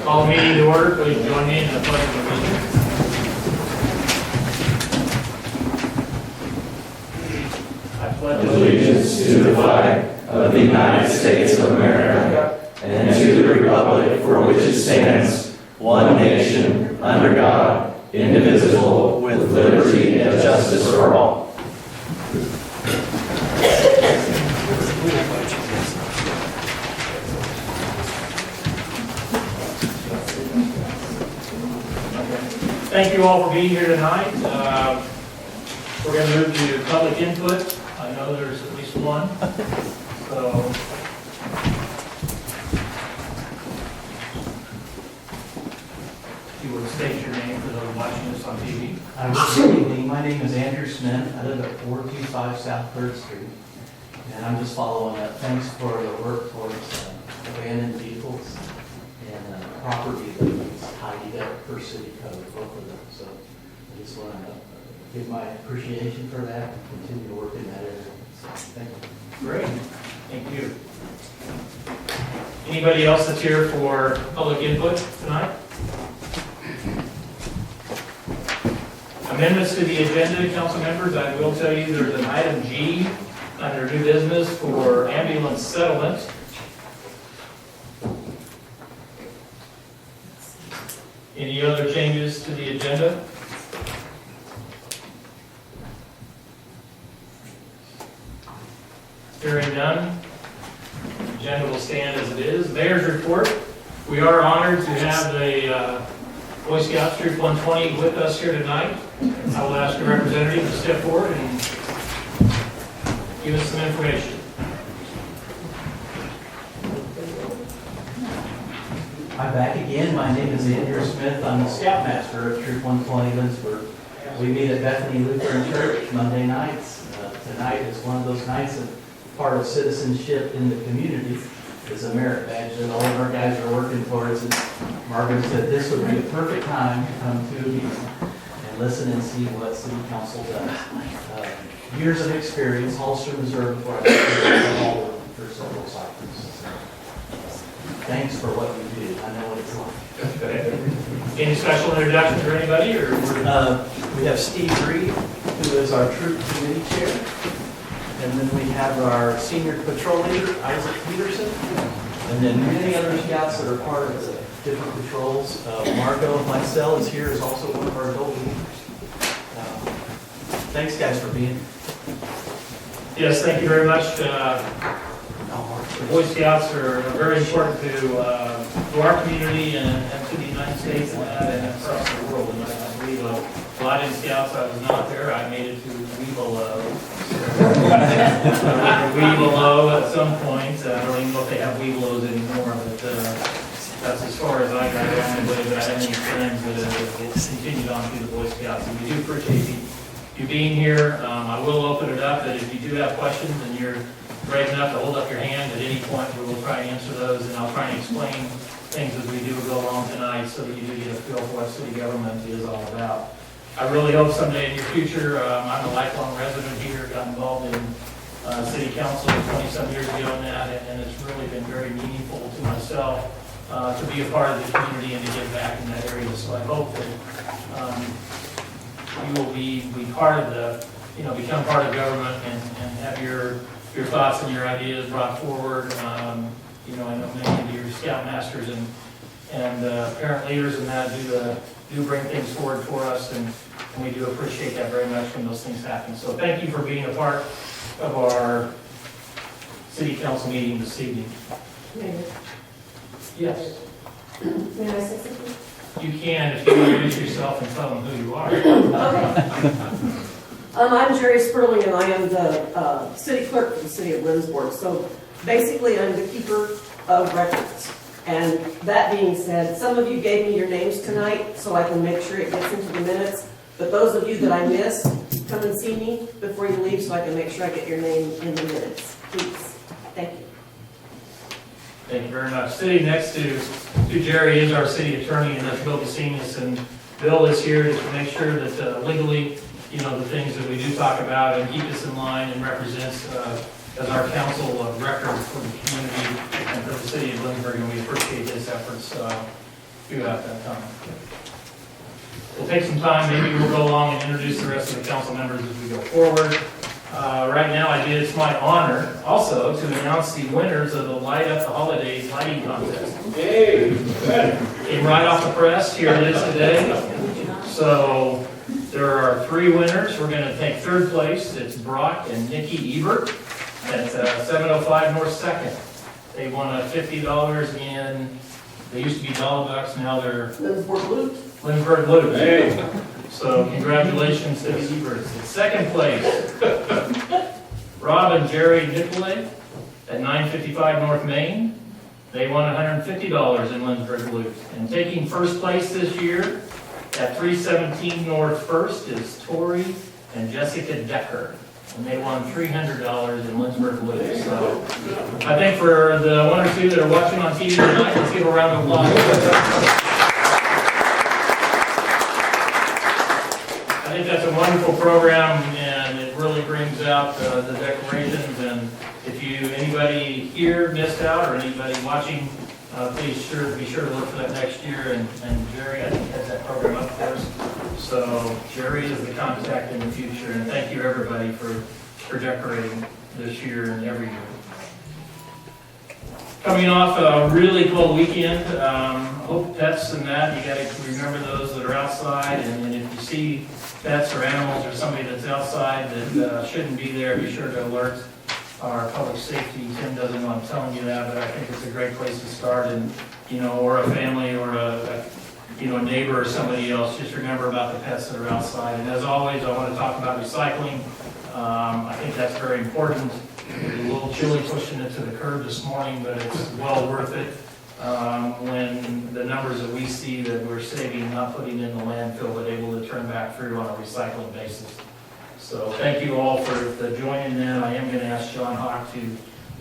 Call the meeting to order. Please join me in the pledge of allegiance. I pledge Allegiance to the flag of the United States of America and to the republic for which it stands, one nation, under God, indivisible, with liberty and justice for all. Thank you all for being here tonight. We're going to move to public input. I know there's at least one. So, if you would state your name for those watching us on TV. Good evening. My name is Andrew Smith. I live at 425 South 3rd Street. And I'm just following up. Thanks for the work towards abandoned vehicles and property that is tidied up per city code, both of them. So I just want to give my appreciation for that and continue to work in that area. So thank you. Great. Thank you. Anybody else that's here for public input tonight? Amendments to the agenda, council members. I will tell you there's an item G under new business for ambulance settlement. Any other changes to the agenda? Hearing none, the agenda will stand as it is. Mayor's report. We are honored to have the Boy Scouts Troop 120 with us here tonight. I will ask a representative to step forward and give us some information. I'm back again. My name is Andrew Smith. I'm the Scoutmaster of Troop 120 Lindsborg. We meet at Bethany Lutheran Church Monday nights. Tonight is one of those nights of part of citizenship in the community. Is a merit badge that all of our guys are working towards. And Margaret said this would be a perfect time to come to a meeting and listen and see what city council does. Years of experience, Holster, Missouri, before I was all of them for several cycles. Thanks for what you do. I know what it's like. Any special introductions for anybody? Or we have Steve Reed, who is our troop committee chair. And then we have our senior patrol leader, Isaac Peterson. And then many other scouts that are part of the different patrols. Marco Mycel is here, is also one of our adult leaders. Thanks, guys, for being here. yes, thank you very much. The Boy Scouts are very important to our community and to the United States and across the world. And I believe a lot in Scouts, I was not there. I made it to Webelow. Webelow at some point. I don't even know if they have Webelows anymore, but that's as far as I got. I don't believe I had any friends that have continued on through the Boy Scouts. And we do appreciate you being here. I will open it up that if you do have questions and you're brave enough to hold up your hand at any point, we will try and answer those, and I'll try and explain things as we do go along tonight so that you do get a feel for what city government is all about. I really hope someday in your future, I'm a lifelong resident here, got involved in city council 20-some years ago now, and it's really been very meaningful to myself to be a part of the community and to give back in that area. So I hope that you will be part of the, become part of government and have your thoughts and your ideas brought forward. I know many of your scoutmasters and parent leaders and that do bring things forward for us, and we do appreciate that very much when those things happen. So thank you for being a part of our city council meeting this evening. Mayor, Yes, may I say something? you can if you introduce yourself and tell them who you are. Okay. I'm Jerry Sperling, and I am the city clerk for the city of Lindsborg. So basically, I'm the keeper of records. And that being said, some of you gave me your names tonight, so I can make sure it gets into the minutes. But those of you that I missed, come and see me before you leave so I can make sure I get your name in the minutes. Please. Thank you. Thank you very much. Sitting next to Jerry is our city attorney, and that's Bill Basinas. And Bill is here to make sure that legally, the things that we do talk about and keep us in line and represents as our council of record for the community and for the city of Lindsborg, and we appreciate his efforts. throughout that time. We'll take some time, maybe we'll go along and introduce the rest of the council members as we go forward. Right now, it's my honor also to announce the winners of the Light Up the Holidays lighting contest. Hey, good. Came right off the press, here it is today. So there are 3 winners. We're going to take 3rd place. It's Brock and Nikki Ebert at 705 North 2nd. They won $50 in, they used to be $1, now they're Lindsborg Loop. Lindsborg Loop. Hey. So congratulations to the Eberts. In 2nd place, Rob and Jerry Nicolay at 955 North Main. They won $150 in Lindsborg Loop. And taking 1st place this year at 317 North 1st is Tori and Jessica Decker. And they won $300 in Lindsborg Loop. So I think for the 1 or 2 that are watching on TV tonight, let's give a round of applause. I think that's a wonderful program, and it really brings out the decorations. And if anybody here missed out, or anybody watching, please be sure to look for that next year. And Jerry, I think, has that program up for us. So Jerry is the contact in the future, and thank you everybody for decorating this year and every year. Coming off a really cold weekend, hope pets and that, you gotta remember those that are outside, and if you see pets or animals or somebody that's outside that shouldn't be there, be sure to alert our public safety. Tim doesn't know I'm telling you that, but I think it's a great place to start, and or a family or a neighbor or somebody else, just remember about the pets that are outside. And as always, I want to talk about recycling. I think that's very important. It was a little chilly pushing it to the curb this morning, but it's well worth it when the numbers that we see that we're saving, not putting in the landfill, but able to turn back through on a recycling basis. So thank you all for joining in. I am going to ask John Hawk to,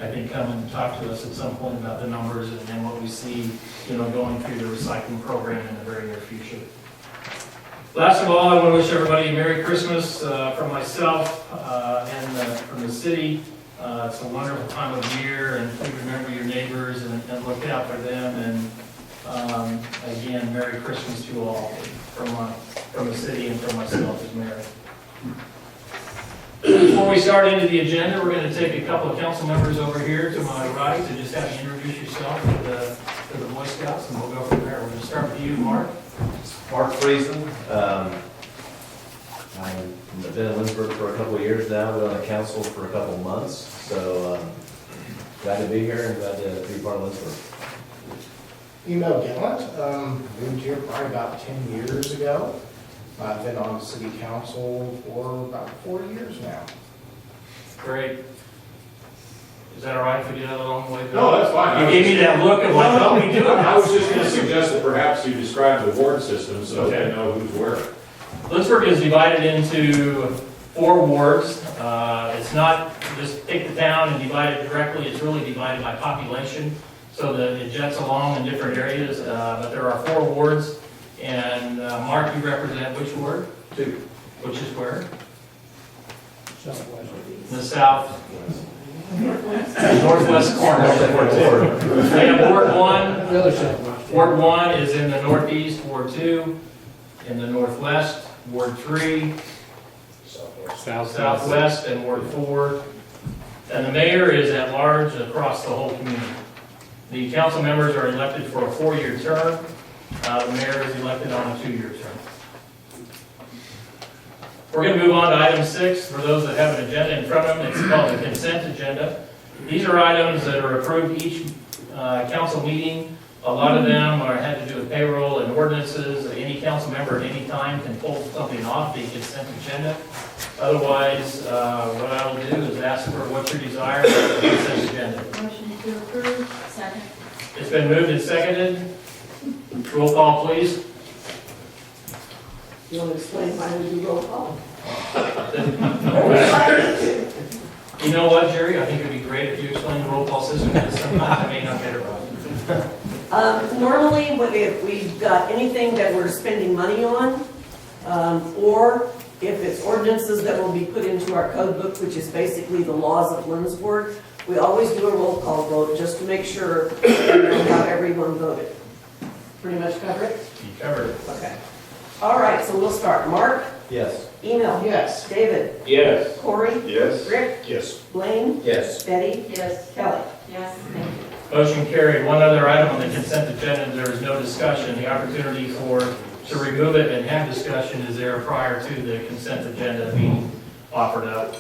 I think, come and talk to us at some point about the numbers and what we see, going through the recycling program in the very near future. Last of all, I want to wish everybody a Merry Christmas from myself and from the city. It's a wonderful time of year, and please remember your neighbors and look out for them. And again, Merry Christmas to all from the city and from myself as mayor. Before we start into the agenda, we're going to take a couple of council members over here to my right to just have you introduce yourself to the Boy Scouts, and we'll go from there. We're going to start with you, Mark. Mark Friesen. I've been in Lindsborg for a couple of years now. Been on the council for a couple of months, so glad to be here and glad to be part of Lindsborg. Email Gallant, moved here probably about 10 years ago. I've been on the city council for about 4 years now. Great. Is that all right if we do that a long way? No, that's fine. You gave me that look of like, oh, we do it. I was just going to suggest that perhaps you describe the ward system so Okay. they know who's where. Lindsborg is divided into 4 wards. It's not just take the town and divide it directly. It's really divided by population, so that it jets along in different areas. But there are 4 wards. And Mark, you represent which ward? 2. Which is where? The south. Northwest corner of Ward 2. We have Ward 1. Ward 1 is in the northeast, Ward 2 in the northwest, Ward 3 southwest, and Ward 4. And the mayor is at large across the whole community. The council members are elected for a 4-year term. The mayor is elected on a 2-year term. We're going to move on to item 6. For those that have an agenda in front of them, it's called the consent agenda. These are items that are approved each council meeting. A lot of them had to do with payroll and ordinances. Any council member at any time can pull something off the consent agenda. Otherwise, what I will do is ask for what's your desire for the consent agenda. Motion to approve. Second. It's been moved and seconded. Roll call, please. You want to explain why we do roll call? You know what, Jerry? I think it'd be great if you explain the roll call system, because sometimes I may not get it right. Normally, if we've got anything that we're spending money on, or if it's ordinances that will be put into our code book, which is basically the laws of Lindsborg, we always do a roll call vote just to make sure we know how everyone voted. pretty much cover it? You covered it. Okay. All right, so we'll start. Mark? Yes. Email? Yes. David? Yes. Corey? Yes. Rick? Yes. Blaine? Yes. Betty? Yes. Kelly? Yes, thank you. Motion carried. One other item on the consent agenda, there is no discussion. The opportunity to remove it and have discussion is there prior to the consent agenda being offered up.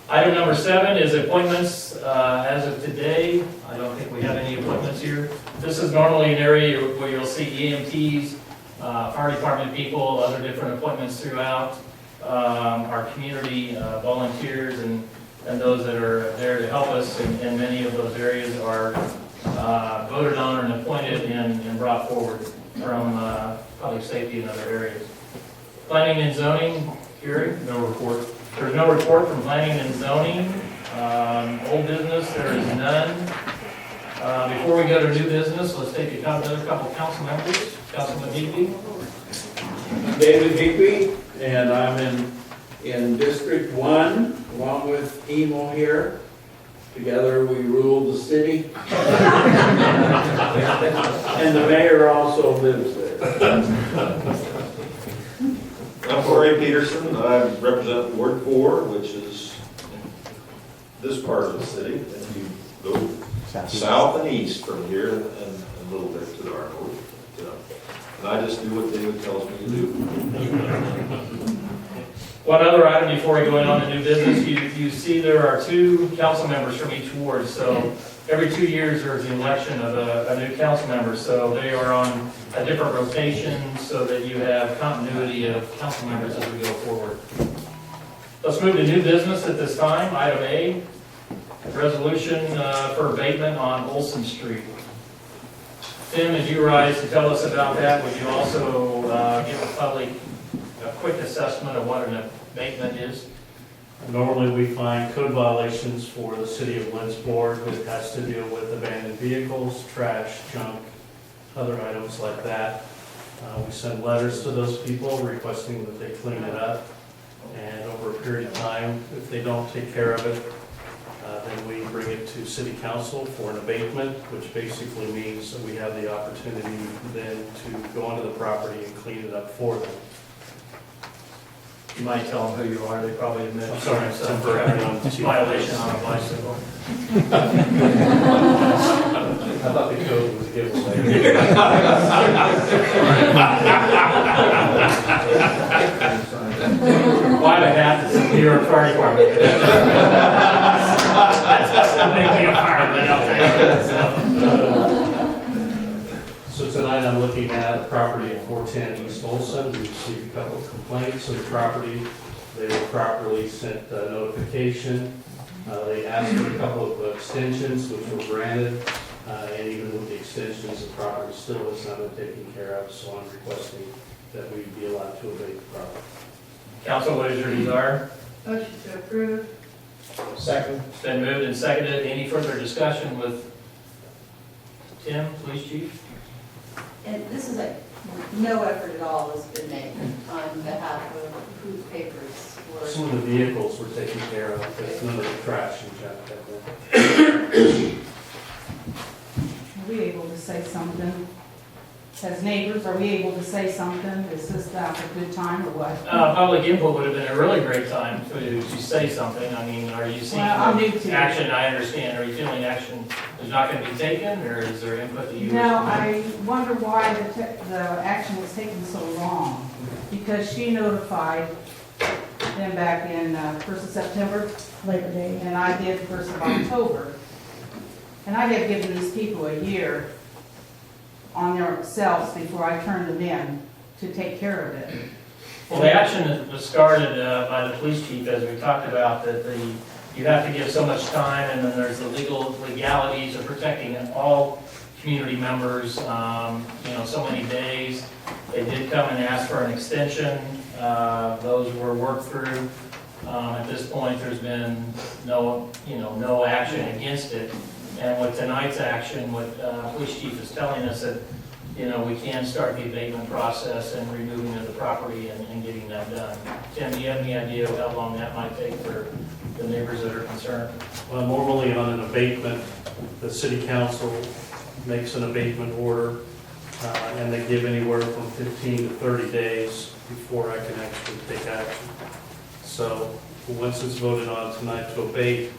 Item number 7 is appointments. As of today, I don't think we have any appointments here. This is normally an area where you'll see EMTs, fire department people, other different appointments throughout, our community volunteers and those that are there to help us in many of those areas are voted on and appointed and brought forward from public safety and other areas. Planning and zoning, Gary? No report. There's no report from planning and zoning. Old business, there is none. Before we go to new business, let's take another couple council members. Councilman Higby. David Higby, and I'm in District 1, along with Emo here. Together we rule the city. And the mayor also lives there. I'm Corey Peterson. I represent Ward 4, which is this part of the city. And you go south and east from here and a little bit to our north. And I just do what David tells me to do. One other item before we go in on the new business, you see there are 2 council members from each ward. So every 2 years there's the election of a new council member. So they are on a different rotation so that you have continuity of council members as we go forward. Let's move to new business at this time. Item A, resolution for abatement on Olson Street. Tim, as you rise to tell us about that, would you also give the public a quick assessment of what an abatement is? Normally, we find code violations for the city of Lindsborg that has to deal with abandoned vehicles, trash, junk, other items like that. We send letters to those people requesting that they clean it up. And over a period of time, if they don't take care of it, then we bring it to city council for an abatement, which basically means that we have the opportunity then to go onto the property and clean it up for them. You might tell them who you are, they probably admit. I'm sorry, it's Tim, for everyone to see. violation on a bicycle. I thought the code was giveaway. Why the hat is in New York Fire Department? That's make me a fireman out there. So tonight I'm looking at a property at 410 East Olson. We received a couple of complaints of the property. They were properly sent notification. They asked for a couple of extensions, which were granted. And even with the extensions, the property still has not been taken care of. So I'm requesting that we be allowed to abate the property. Council, what is your desire? Motion to approve. Second. It's been moved and seconded. Any further discussion with Tim, police chief? And this is no effort at all has been made on behalf of whose papers were. Some of the vehicles were taken care of, but none of the trash and junk that were. Are we able to say something? As neighbors, are we able to say something? Is this a good time or what? Public input would have been a really great time to say something. I mean, are you seeing Well, I'm new to it. action? I understand. Are you feeling action is not going to be taken, or is there input that you? No, I wonder why the action was taken so long. Because she notified them back in 1st of September, Labor Day, and I did 1st of October. And I had given these people a year on themselves before I turned them in to take care of it. Well, the action was started by the police chief, as we talked about, that you have to give so much time, and then there's the legalities of protecting all community members, so many days. They did come and ask for an extension. Those were worked through. At this point, there's been no action against it. And with tonight's action, what police chief is telling us that, we can start the abatement process and removing of the property and getting that done. Tim, do you have any idea of how long that might take for the neighbors that are concerned? Well, normally on an abatement, the city council makes an abatement order. And they give anywhere from 15 to 30 days before I can actually take action. So once it's voted on tonight to abate,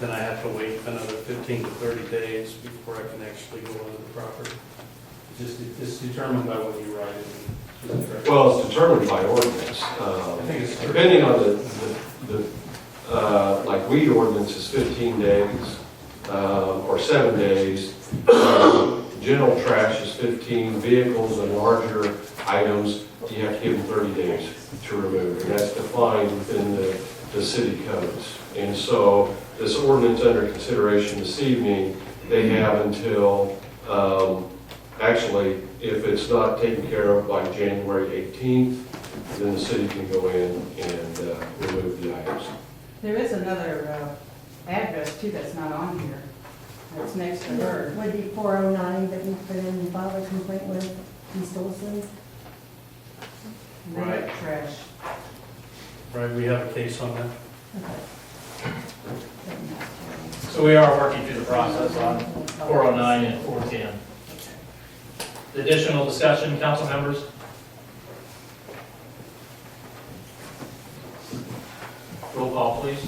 then I have to wait another 15 to 30 days before I can actually go onto the property. It's determined by what you write it. Well, it's determined by ordinance. I think it's Depending on like weed ordinance is 15 days or 7 days. General trash is 15, vehicles and larger items, you have to give them 30 days to remove. And that's defined within the city codes. And so this ordinance under consideration this evening, they have until, actually, if it's not taken care of by January 18th, then the city can go in and remove the items. There is another address too that's not on here. That's next to her. Would be 409 that we put in the file a complaint with East Olson. Right. Trash. Right, we have a case on that. Okay. So we are working through the process on 409 and 410. Additional discussion, council members? Roll call, please.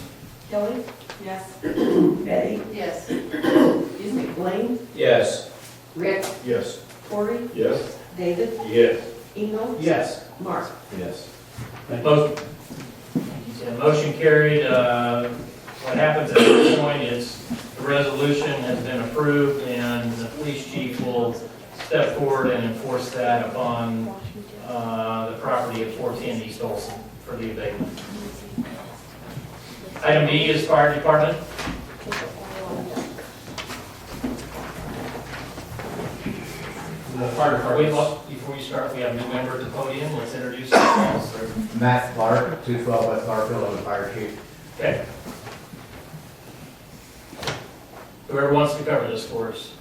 Kelly? Yes. Betty? Yes. Excuse me, Blaine? Yes. Rick? Yes. Corey? Yes. David? Yes. Eno? Yes. Mark? Yes. Motion carried. What happens at this point is the resolution has been approved and the police chief will step forward and enforce that upon the property of 410 East Olson for the abatement. Item B is fire department. The fire department. Before you start, we have a new member at the podium. Let's introduce ourselves. Matt Clark, 212 West Garfield, I'm the fire chief. Okay. Whoever wants to cover this for us.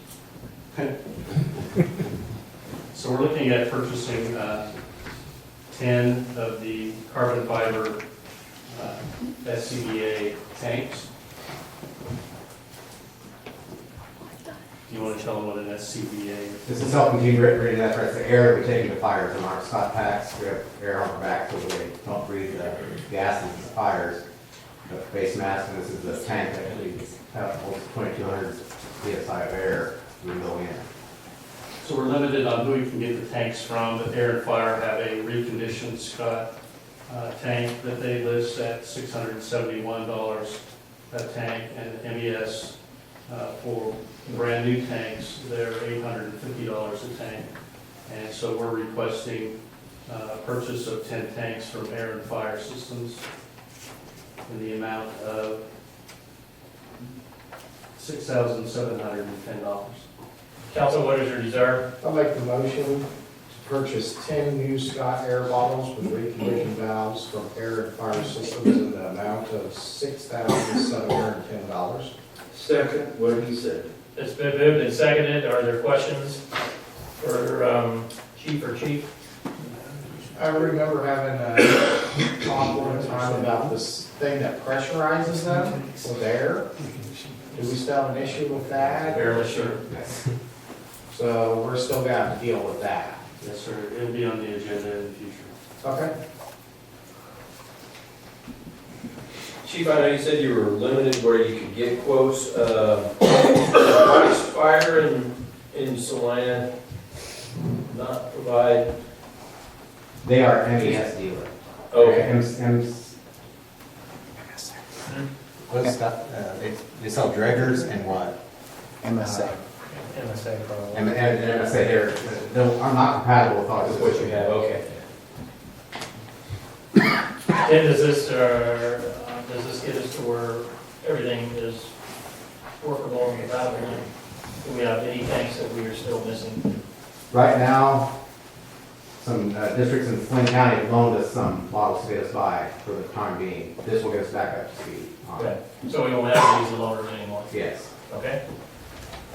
So we're looking at purchasing 10 of the carbon fiber SCBA tanks. Do you want to tell them what an SCBA is? This is self-contained breathing apparatus, the air we take into fires from our Scott packs. We have air on our back so they don't breathe the gases in the fires. The face mask, and this is the tank that we have holds 2,200 psi of air we go in. So we're limited on who we can get the tanks from, but Air and Fire have a reconditioned Scott tank that they list at $671 a tank, and MES for brand new tanks, they're $850 a tank. And so we're requesting a purchase of 10 tanks from Air and Fire Systems in the amount of $6,710. Council, what is your desire? I'll make the motion to purchase 10 new Scott Air bottles with reconditioning valves from Air and Fire Systems in the amount of $6,710. Second, what he said. It's been moved and seconded. Are there questions for Chief or Chief? I remember having a talk one time about this thing that pressurizes them with air. Do we still have an issue with that? Fairly sure. So we're still gonna have to deal with that. Yes, sir. It'll be on the agenda in the future. Okay. Chief, I know you said you were limited where you could get quotes. Price Fire in Salina not provide. They are MES dealer. Okay. What's stuff? They sell draggers and what? MSA. MSA probably. And MSA here, are not compatible with ours. That's what you have, okay. And does this get us to where everything is workable and compatible? Do we have any tanks that we are still missing? Right now, some districts in Flynn County have loaned us some bottles to get us by for the time being. This will get us back up to speed. Okay, so we won't have to use the loaders anymore? Yes. Okay.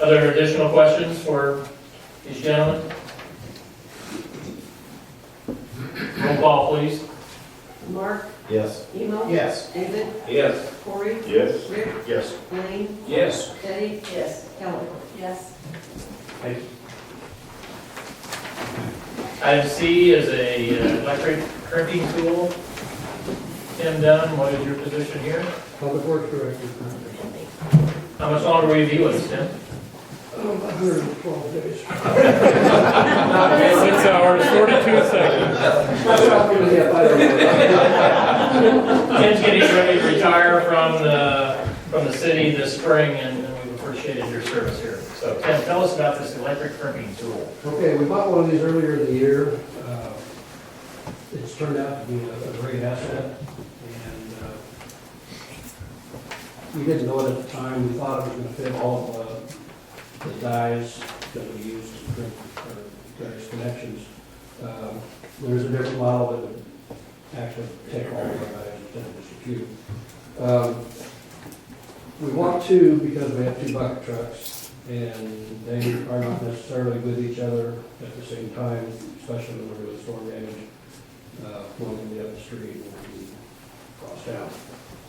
Other additional questions for these gentlemen? Roll call, please. Mark? Yes. Eno? Yes. David? Yes. Corey? Yes. Rick? Yes. Blaine? Yes. Betty? Yes. Kelly? Yes. Thank you. Item C is a electric crimping tool. Tim Dunn, what is your position here? Public Works Director. How much longer will you be with us, Tim? 112 days. 6 hours, 42 seconds. Tim's getting ready to retire from the city this spring, and we've appreciated your service here. So Tim, tell us about this electric crimping tool. Okay, we bought one of these earlier in the year. It's turned out to be a great asset, and we didn't know it at the time. We thought it was going to fit all of the dies that we used to crimp our various connections. There's a different model that would actually take all of our dies instead of just a few. We want two because we have 2 bucket trucks, and they are not necessarily with each other at the same time, especially when we're doing storm damage. One can be up the street and one can be crossed out.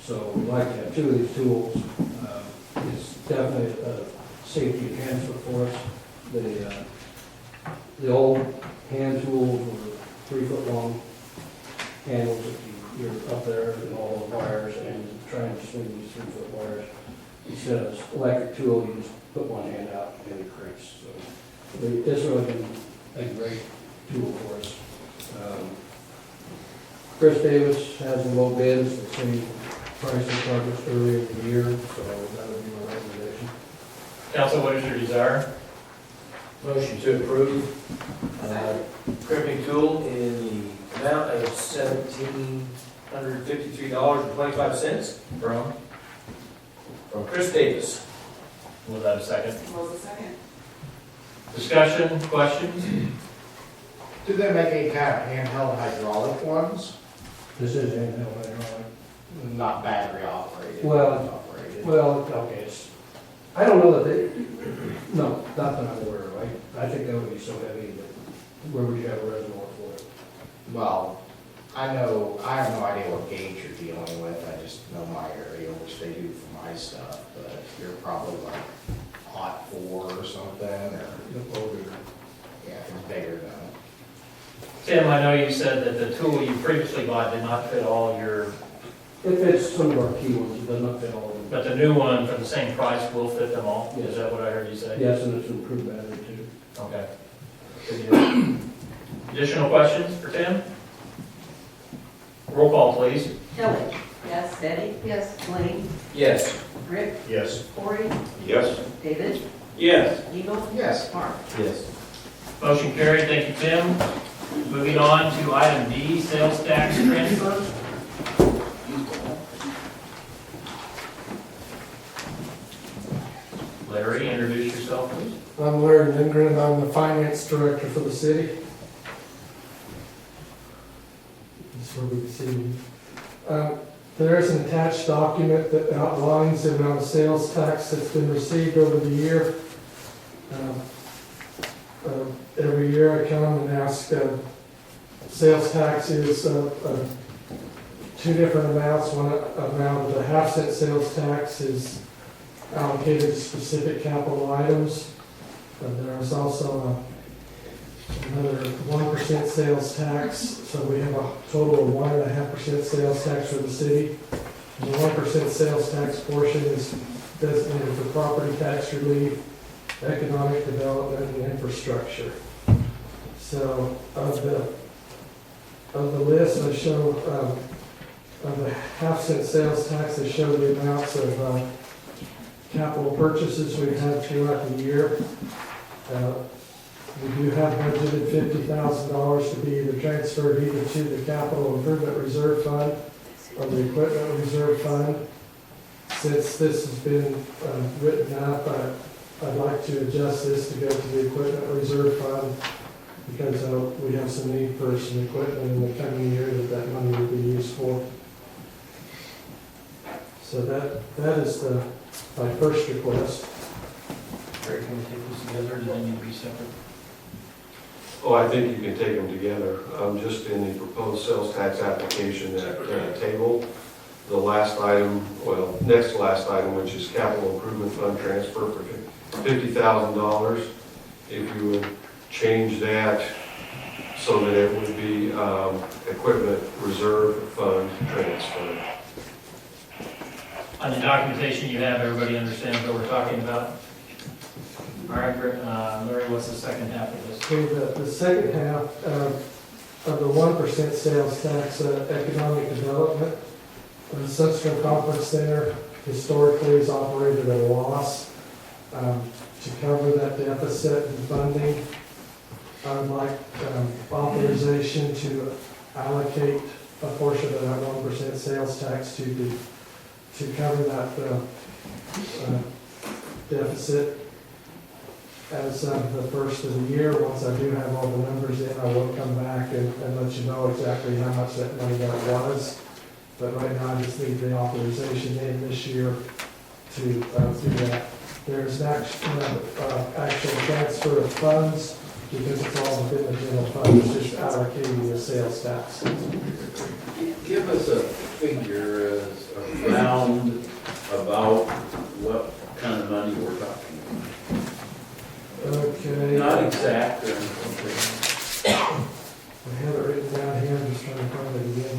So we'd like to have 2 of these tools. It's definitely a safety enhancement for us. The old hand tools were 3-foot long handles that you're up there and all the wires and trying to swing these 3-foot wires. Instead of this electric tool, you just put one hand out and it cranks. So it's really been a great tool for us. Chris Davis has a low bids, the same price we purchased earlier in the year, so that would be my recommendation. Council, what is your desire? Motion to approve crimping tool in the amount of $1,753.25 from Chris Davis. Was that a second? Was a second. Discussion, questions? Do they make any kind of handheld hydraulic ones? This is handheld hydraulic. Not battery operated? Well, okay, I don't know that they, no, not that I'm aware of. I think that would be so heavy that where would you have a reservoir for it? Well, I have no idea what gauge you're dealing with, I just know my area, which they do for my stuff, but you're probably like hot 4 or something, or, yeah, if it's bigger than. Tim, I know you said that the tool you previously bought did not fit all your, It fits some of our key ones, it does not fit all of them. but the new one for the same price will fit them all? Yes. Is that what I heard you say? Yes, and it's an improved battery too. Okay. Good deal. Additional questions for Tim? Roll call, please. Kelly. Yes. Betty. Yes. Blaine. Yes. Rick. Yes. Corey. Yes. David. Yes. Eagle. Yes. Mark. Yes. Motion carried, thank you, Tim. Moving on to item D, sales tax transfer. Larry, introduce yourself, please. I'm Larry Lindgren, I'm the finance director for the city. This is where we can see. There is an attached document that outlines the amount of sales tax that's been received over the year. Every year I come and ask, sales tax is 2 different amounts. One amount of the half-cent sales tax is allocated to specific capital items. There is also another 1% sales tax, so we have a total of 1.5% sales tax for the city. And the 1% sales tax portion is designated for property tax relief, economic development, and infrastructure. So of the list, I show of the half-cent sales tax, I show the amounts of capital purchases we've had throughout the year. We do have budgeted $50,000 to be either transferred either to the Capital Improvement Reserve Fund or the Equipment Reserve Fund. Since this has been written up, I'd like to adjust this to go to the Equipment Reserve Fund because we have some need for some equipment in the coming year that money will be used for. So that is my first request. Larry, can we take this together, or do they need to be separate? Oh, I think you can take them together. Just in the proposed sales tax application that table, the last item, well, next to last item, which is capital improvement fund transfer for $50,000. If you would change that so that it would be equipment reserve fund transfer. On the documentation you have, everybody understands what we're talking about? All right, Larry, what's the second half of this? Okay, the second half of the 1% sales tax, economic development, the Sunstrom Conference Center historically has operated at a loss. To cover that deficit in funding, I would like authorization to allocate a portion of that 1% sales tax to cover that deficit as of the first of the year. Once I do have all the numbers in, I will come back and let you know exactly how much that money that was. But right now, I just need the authorization in this year to do that. There's an actual transfer of funds because it's all within the general fund. It's just allocating the sales tax. Give us a figure around about what kind of money we're talking about. Okay. Not exact or anything. I have it written down here. I'm just trying to find it again.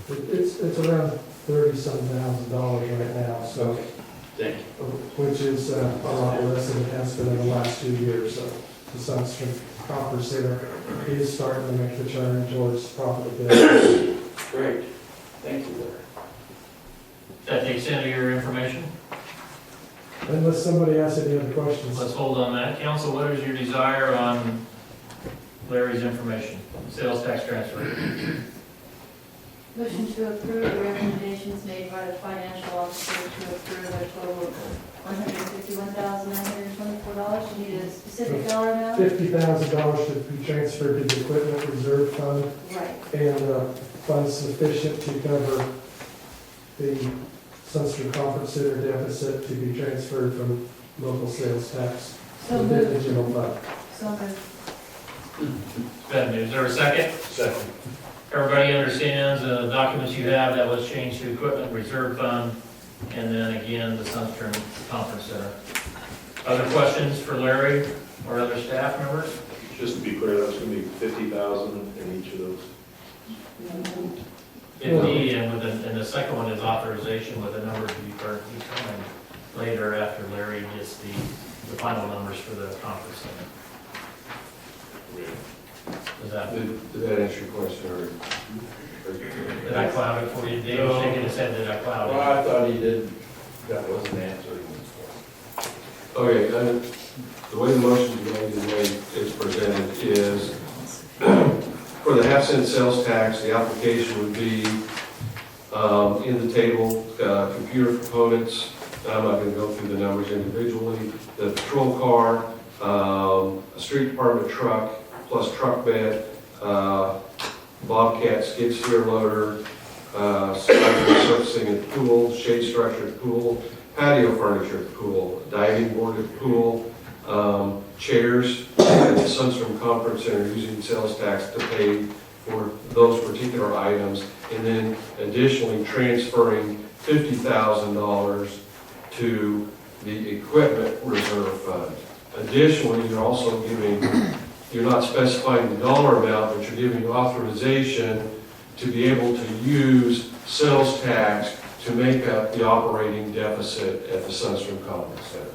It's around $30-some thousand right now, so, Thank you. which is a lot less than it has been in the last 2 years. So the Sunstrom Conference Center is starting to make the turn towards profitability. Great. Thank you, Larry. That the extent of your information? Unless somebody has any other questions. Let's hold on that. Council, what is your desire on Larry's information? Sales tax transfer. Motion to approve the recommendations made by the financial officer to approve a total of $151,924. You need a specific dollar amount? $50,000 should be transferred to the equipment reserve fund, Right. and funds sufficient to cover the Sunstrom Conference Center deficit to be transferred from local sales tax So within the moved. general fund. So moved. Ben, is there a second? Second. Everybody understands the documents you have, that was changed to equipment reserve fund, and then again, the Sunstrom Conference Center. Other questions for Larry or other staff members? Just to be clear, that's gonna be 50,000 in each of those. 50, and the second one is authorization with a number to be determined later after Larry gets the final numbers for the conference center. Is that, Did that answer your question, or? did I cloud it for you? Dave was shaking his head, did I cloud it? Well, I thought he did, that wasn't answering. Okay, the way the motion is going to be made, is presented is, for the half-cent sales tax, the application would be in the table, computer components. I'm not going to go through the numbers individually. The patrol car, a street department truck, plus truck bed, bobcat skid steer loader, surfacing at the pool, shade structure at the pool, patio furniture at the pool, diving board at the pool, chairs at the Sunstrom Conference Center using sales tax to pay for those particular items, and then additionally transferring $50,000 to the equipment reserve fund. Additionally, you're also giving, you're not specifying the dollar amount, but you're giving authorization to be able to use sales tax to make up the operating deficit at the Sunstrom Conference Center.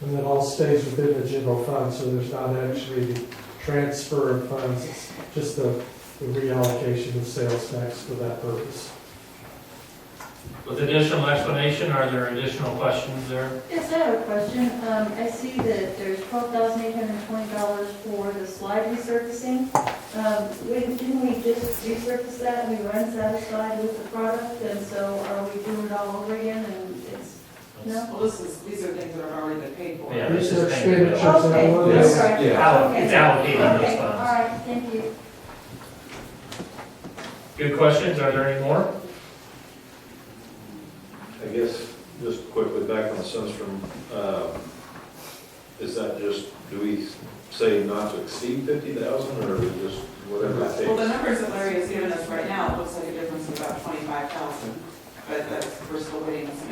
And that all stays within the general fund, so there's not actually the transfer of funds, it's just the reallocation of sales tax for that purpose. With additional explanation, are there additional questions there? Yes, I have a question. I see that there's $12,820 for the slide resurfacing. Didn't we just resurface that and we were unsatisfied with the product, and so are we doing it all over again and it's, no? Well, these are things that have already been paid for. Yeah, These this are is expenditures payment. that were Yes. Okay. Yeah. It's allocating those Okay, all funds. right, thank you. Good questions, are there any more? I guess, just quickly back on Sunstrom, is that just, do we say not to exceed 50,000 or just whatever it takes? Well, the numbers that Larry has given us right now, it looks like a difference of about 25,000. but we're still waiting on some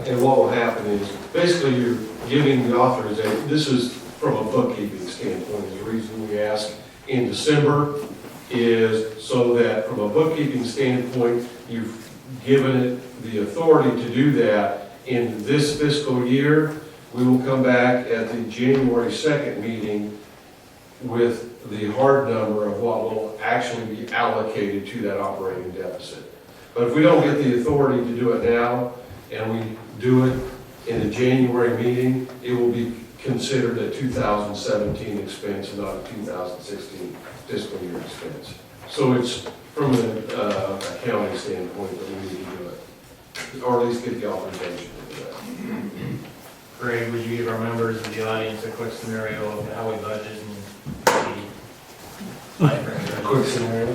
And what will happen is, basically, you're giving the authorization, this is from a bookkeeping standpoint, the reason we ask in December is so that from a bookkeeping standpoint, you've given it the authority to do that in this fiscal year. We will come back at the January 2nd meeting with the hard number of what will actually be allocated to that operating deficit. But if we don't get the authority to do it now, and we do it in the January meeting, it will be considered a 2017 expense and not a 2016 fiscal year expense. So it's from an accounting standpoint that we need to do it, or at least get the authorization to do that. Greg, would you give our members of the audience a quick scenario of how we budget and the timeframe? Quick scenario.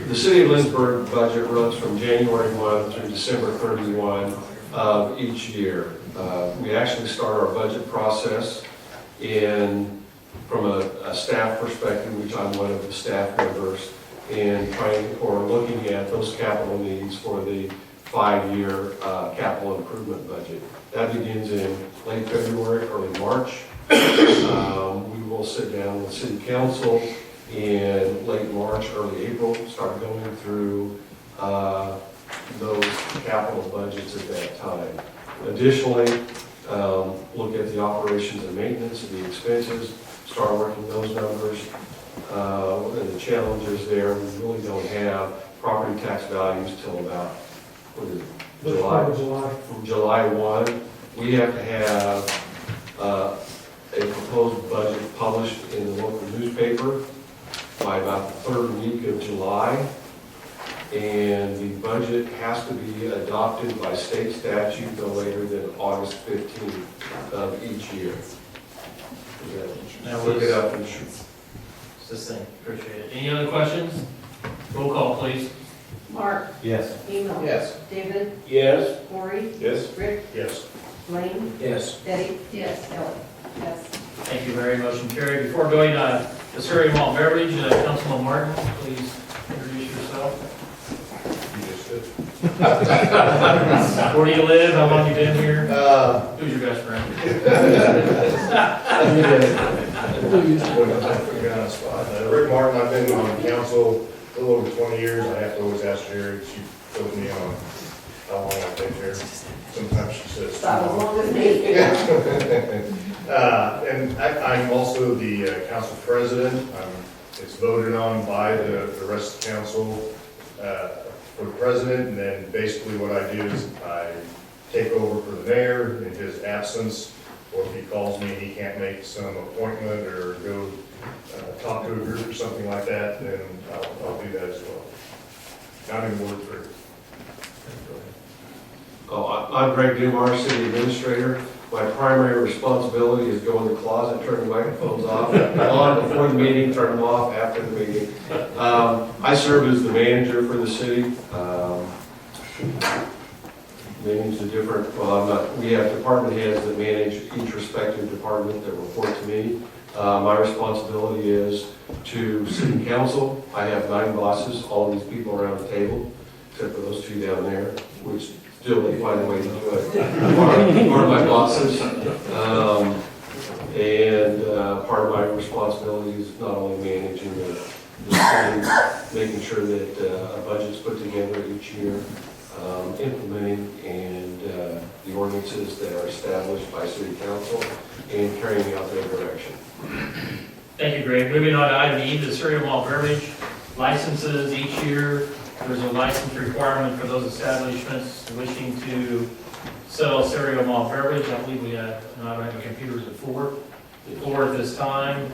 The city of Lindsborg budget runs from January 1 through December 31 of each year. We actually start our budget process from a staff perspective, which I'm one of the staff members, and looking at those capital needs for the 5-year capital improvement budget. That begins in late February, early March. We will sit down with city council in late March, early April, start going through those capital budgets at that time. Additionally, look at the operations and maintenance of the expenses, start working those numbers. And the challenges there, we really don't have property tax values till about, July. From July 1. We have to have a proposed budget published in the local newspaper by about the 3rd week of July. And the budget has to be adopted by state statute no later than August 15th of each year. Look it up and Succinct, appreciate it. Any other questions? Roll call, please. Mark? Yes. Eno? Yes. David? Yes. Cory? Yes? Rick? Yes. Blaine? Yes. Betty? Yes. Ellen? Yes. Thank you, very much carried. Before going to the Surrey Malt Beverage, Councilman Martin, please introduce yourself. You just did. Where do you live? How long you been here? Who's your best friend? Rick Martin, I've been on council a little over 20 years. I have to always ask Jerry, she fills me on how long I've been here. Sometimes she says too About as long. long as me. And I'm also the council president. It's voted on by the rest of the council for the president, and then basically what I do is I take over for the mayor in his absence, or if he calls me and he can't make some appointment or go talk to a group or something like that, then I'll do that as well. I'm in Ward 3. I'm Greg Dumar, city administrator. My primary responsibility is go in the closet, turn the microphones off, on before the meeting, turn them off after the meeting. I serve as the manager for the city. Meetings are different, we have department heads that manage each respective department that report to me. My responsibility is to city council. I have 9 bosses, all these people around the table, except for those 2 down there, which still they find a way to do it. Part of my bosses. Part of my responsibility is not only managing the city, making sure that a budget's put together each year, implementing and the ordinances that are established by city council and carrying out their direction. Thank you, Greg. Moving on to item E, the Surrey Malt Beverage licenses. Each year, there's a license requirement for those establishments wishing to sell cereal malt beverage. I believe we have, I don't have the computers at 4 at this time.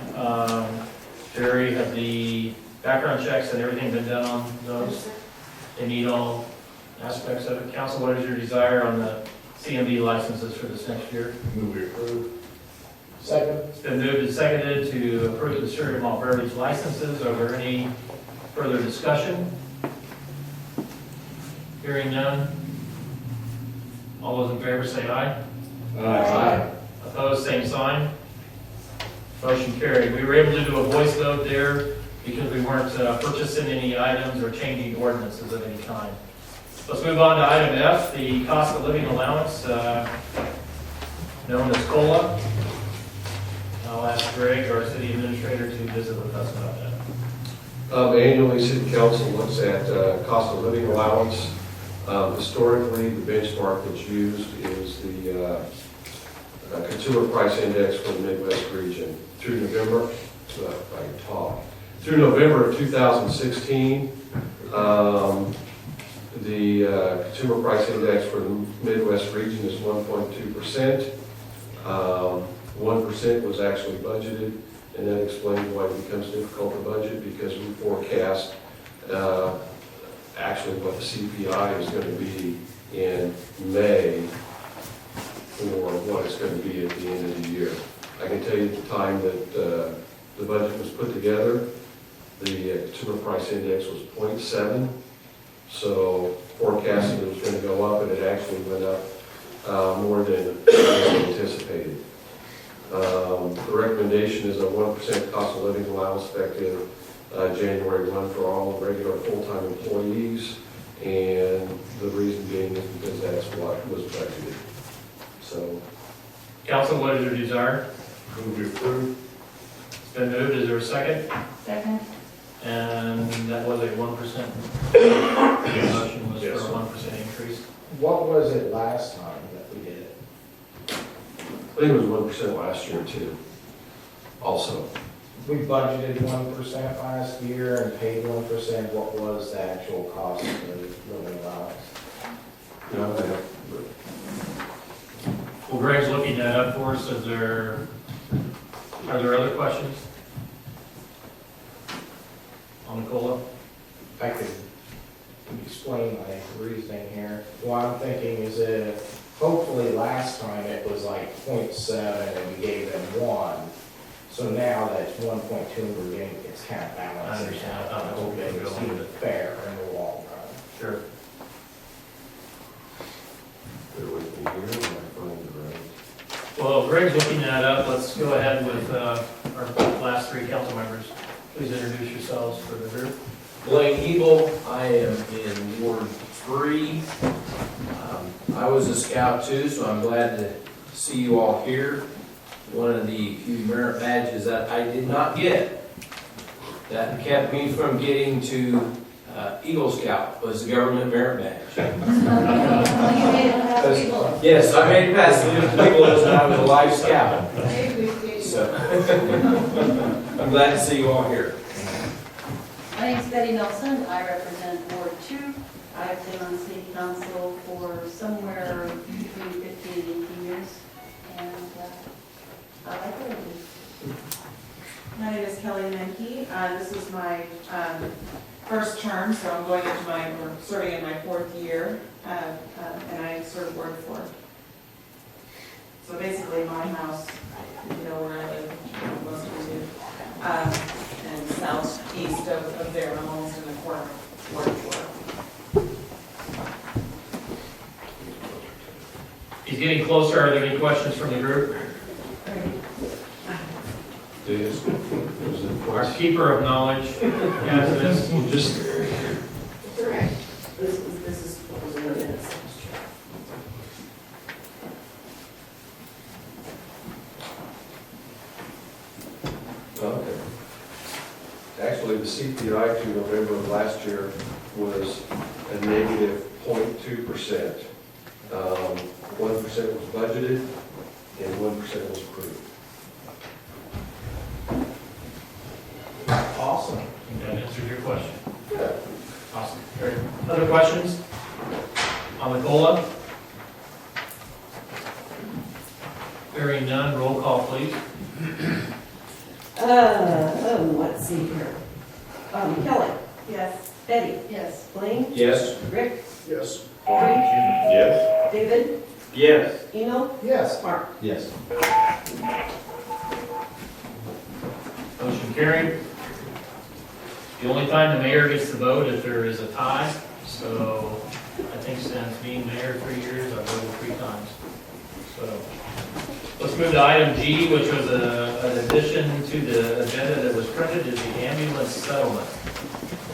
Jerry, have the background checks and everything been done on those? They meet all aspects of it. Council, what is your desire on the CMB licenses for this next year? Move we approve. Second. It's been moved and seconded to approve the cereal malt beverage licenses. Are there any further discussion? Hearing none. All those in favor say aye. Aye. Opposed, same sign. Motion carried. We were able to do a voice vote there because we weren't purchasing any items or changing ordinances of any kind. Let's move on to item F, the cost of living allowance, known as COLA. I'll ask Greg, our city administrator, to visit with us about that. Annually, city council looks at cost of living allowance. Historically, the benchmark that's used is the consumer price index for the Midwest region. Through November, through November of 2016, the consumer price index for the Midwest region is 1.2%. 1% was actually budgeted, and that explains why it becomes difficult to budget, because we forecast actually what the CPI is going to be in May for what it's going to be at the end of the year. I can tell you at the time that the budget was put together, the consumer price index was 0.7, so forecasting it was going to go up, and it actually went up more than anticipated. The recommendation is a 1% cost of living allowance effective January 1 for all regular full-time employees, and the reason being is because that's what was budgeted. So, Council, what is your desire? Move to approve. It's been moved. Is there a second? Second. And that was a 1%. The motion was for a 1% increase. What was it last time that we did it? I think it was 1% last year too, also. We budgeted 1% last year and paid 1%. What was the actual cost of the living allowance? Well, Greg's looking that up for us. Are there other questions on the COLA? If I could explain my reasoning here. What I'm thinking is that hopefully last time it was like 0.7 and we gave them 1. So now that's 1.2 and we're getting, it's kind of balanced. I understand. I'm hoping it's even fair in the long run. Sure. Bear with me here, when I find the right. Well, Greg's looking that up. Let's go ahead with our last three council members. Please introduce yourselves for the group. Blaine Hebel, I am in Ward 3. I was a scout too, so I'm glad to see you all here. One of the few merit badges that I did not get that kept me from getting to Eagle Scout was the government merit badge. Well, you made it past people. Yes, I made it past the people and I was a live scout. So I'm glad to see you all here. My name's Betty Nelson. I represent Ward 2. I've been on city council for somewhere between 15 and 18 years. And I like what I do. My name is Kelly Menke. This is my first term, so I'm going into or serving in my 4th year, and I serve Ward 4. So basically my house, you know where I live, most of you do, and southeast of there, I'm almost in the corner of Ward 4. He's getting closer. Are there any questions from the group? Our keeper of knowledge has this. It's all right. This is what was in the minutes. Okay. Actually, the CPI to November of last year was a negative 0.2%. 1% was budgeted and 1% was approved. Awesome. I think that answered your question. Awesome. Great. Other questions on the COLA? Hearing none, roll call, please. Let's see here. Kelly? Yes. Betty? Yes. Blaine? Yes. Rick? Yes. Gary? Yes. David? Yes. Eno? Yes. Mark? Yes. Motion carried. The only time the mayor gets to vote if there is a tie. So I think since being mayor 3 years, I've voted 3 times. So let's move to item G, which was an addition to the agenda that was printed, is the ambulance settlement.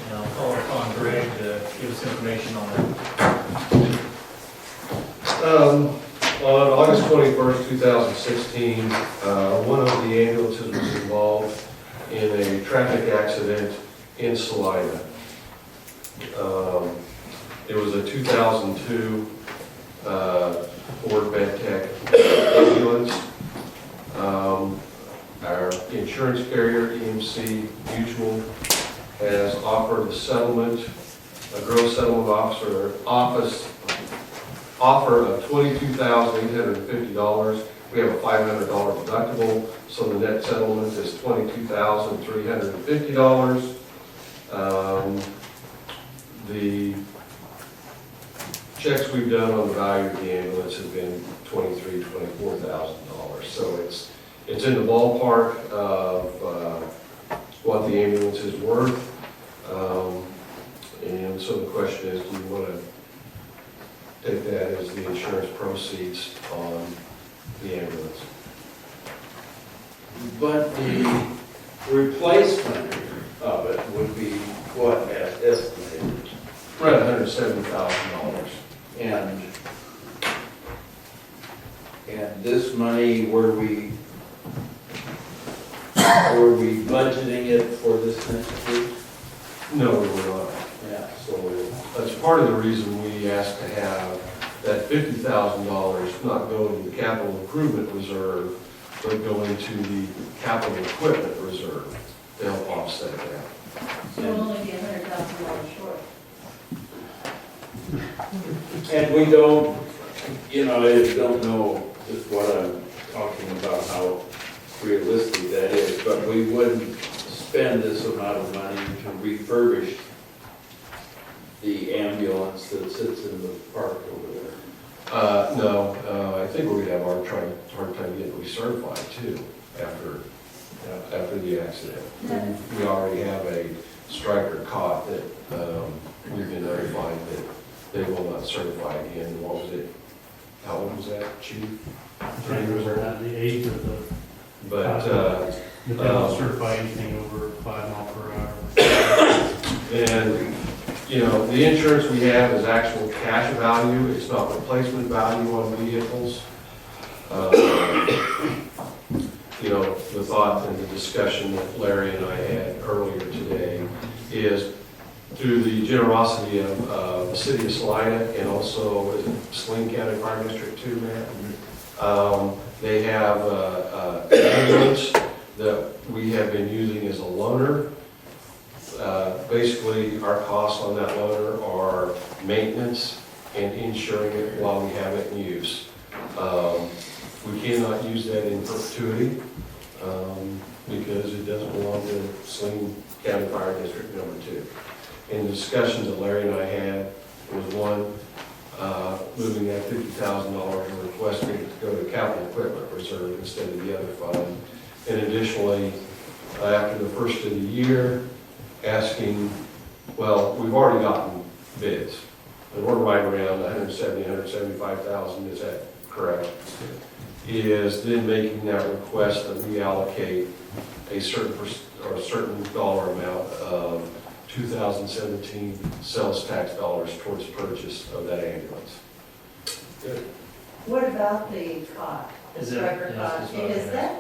And I'll call upon Greg to give us information on that. On August 21st, 2016, one of the ambulances was involved in a traffic accident in Salida. It was a 2002 Ford Medtech ambulance. Our insurance carrier, EMC Mutual, has offered a settlement, a gross settlement offer of $22,850. We have a $500 deductible, so the net settlement is $22,350. The checks we've done on the value of the ambulance have been $23,000, $24,000. So it's in the ballpark of what the ambulance is worth. And so the question is, do you want to take that as the insurance proceeds on the ambulance? But the replacement of it would be what, as estimated? Around $170,000. And this money, were we budgeting it for this next week? No, we were not. Yeah, so That's part of the reason we asked to have that $50,000 not go into the capital improvement reserve, but go into the capital equipment reserve to help offset that. So we'll only be $100,000 short. and we don't, I don't know just what I'm talking about, how realistic that is, but we wouldn't spend this amount of money to refurbish the ambulance that sits in the park over there. No, I think we're gonna have a hard time getting recertified too after the accident. We already have a striker caught that we've been notified that they will not certify again. What was it? How old was that, Chief? 3 years or not the age of the. But They don't certify anything over 5 miles per hour. and the insurance we have is actual cash value. It's not replacement value on vehicles. The thought and the discussion that Larry and I had earlier today is through the generosity of the city of Salida and also Saline County Fire District 2, Matt. They have an ambulance that we have been using as a loaner. Basically, our costs on that loaner are maintenance and insuring it while we have it in use. We cannot use that in perpetuity because it doesn't belong to Saline County Fire District number 2. In the discussions that Larry and I had was one, moving that $50,000 and requesting it to go to capital equipment reserve instead of the other fund. And additionally, after the first of the year, asking, well, we've already gotten bids, and we're right around 175,000, is that correct? Is then making that request to reallocate a certain dollar amount of 2017 sales tax dollars towards purchase of that ambulance. Good. What about the cot? Is The it- striker yeah, cot? that's Is what- that?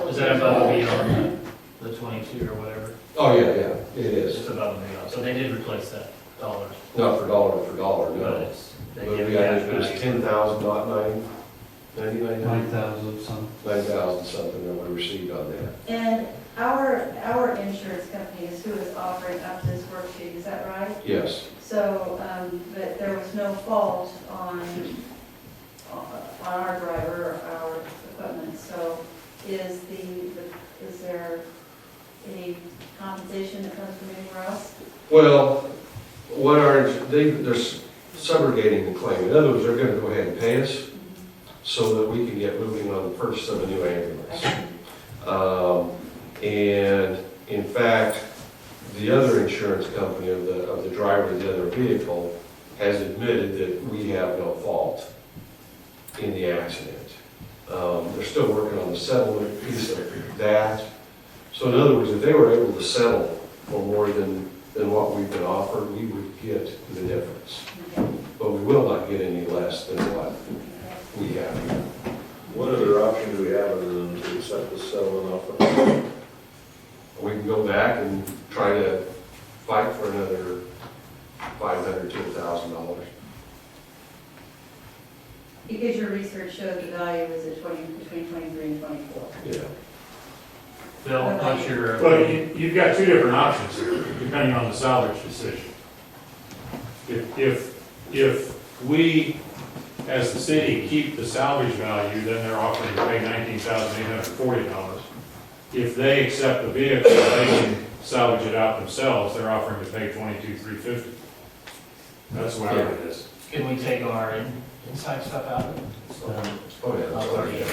Is that above and beyond the 22 or whatever? Oh, yeah, it is. It's above and beyond, so they did replace that dollars. Not for dollar, But no. it's, they But give we you got, that it was value. 10,000, not 99, 9,000 some. 9,000 something that we received on that. And our insurance company is who is offering up this worksheet, is that right? Yes. So, but there was no fault on our driver or our equipment, so is there any compensation that comes from anywhere else? Well, they're subrogating the claim. In other words, they're gonna go ahead and pay us so that we can get moving on the purchase of a new ambulance. And in fact, the other insurance company of the driver of the other vehicle has admitted that we have no fault in the accident. They're still working on the settlement piece of that. So in other words, if they were able to settle for more than what we've been offered, we would get the difference. But we will not get any less than what we have. What other option do we have other than to accept the settlement offer? We can go back and try to fight for another $500 to $1,000. Because your research showed the value was at between 23 and 24. Yeah. Bill, what's your? Well, you've got two different options here, depending on the salvage decision. If we, as the city, keep the salvage value, then they're offering to pay $19,840. If they accept the vehicle, they can salvage it out themselves, they're offering to pay $22,350. That's the way it is. Can we take our inside stuff out of it? Oh, yeah. That's what I think.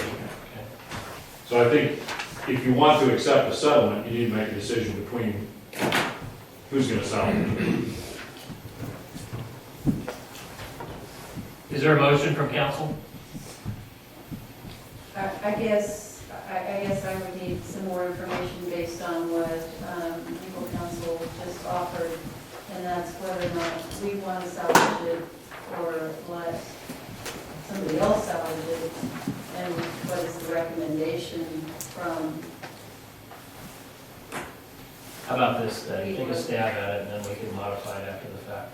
So I think if you want to accept a settlement, you need to make a decision between who's going to salvage it. Is there a motion from council? I guess I would need some more information based on what legal counsel just offered, and that's whether or not we want to salvage it or let somebody else salvage it, and what is the recommendation from. How about this, take a stab at it, and then we can modify it after the fact.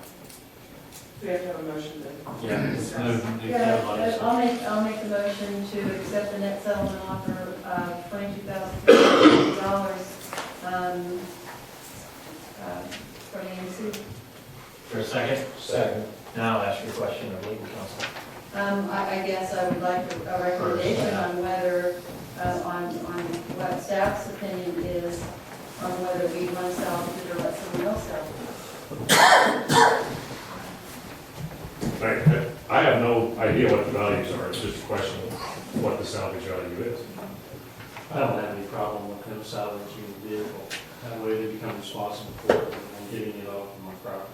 We have to have a motion then. Yeah. Yeah, I'll make a motion to accept the net settlement offer of $22,350 from the EMC. For a second? Second. Now I'll ask you a question of legal counsel. I guess I would like a recommendation on whether, on what staff's opinion is on whether we want to salvage it or let someone else salvage it. I have no idea what the values are, it's just a question of what the salvage value is. I don't have any problem with them salvaging the vehicle. That way they become responsible for it and getting it off of my property.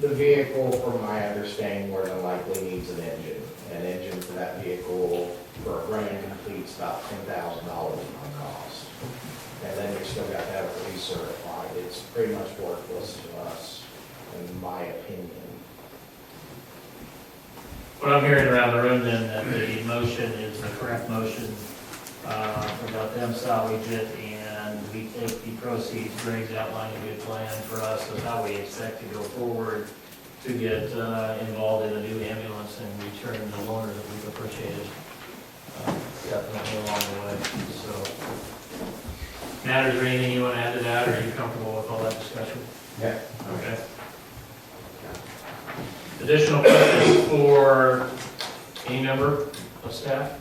The vehicle, from my understanding, more than likely needs an engine. An engine for that vehicle, for a running complete, is about $10,000 on cost. And then you still got to have it recertified. It's pretty much worthless to us, in my opinion. What I'm hearing around the room then, that the motion is the correct motion, about them salvage it, and we take the proceeds. Greg's outlined a good plan for us of how we expect to go forward to get involved in a new ambulance and return the loaner that we've appreciated definitely along the way. So, Matt, is there anything you want to add to that, or are you comfortable with all that discussion? Yeah. Okay. Additional questions for any member of staff?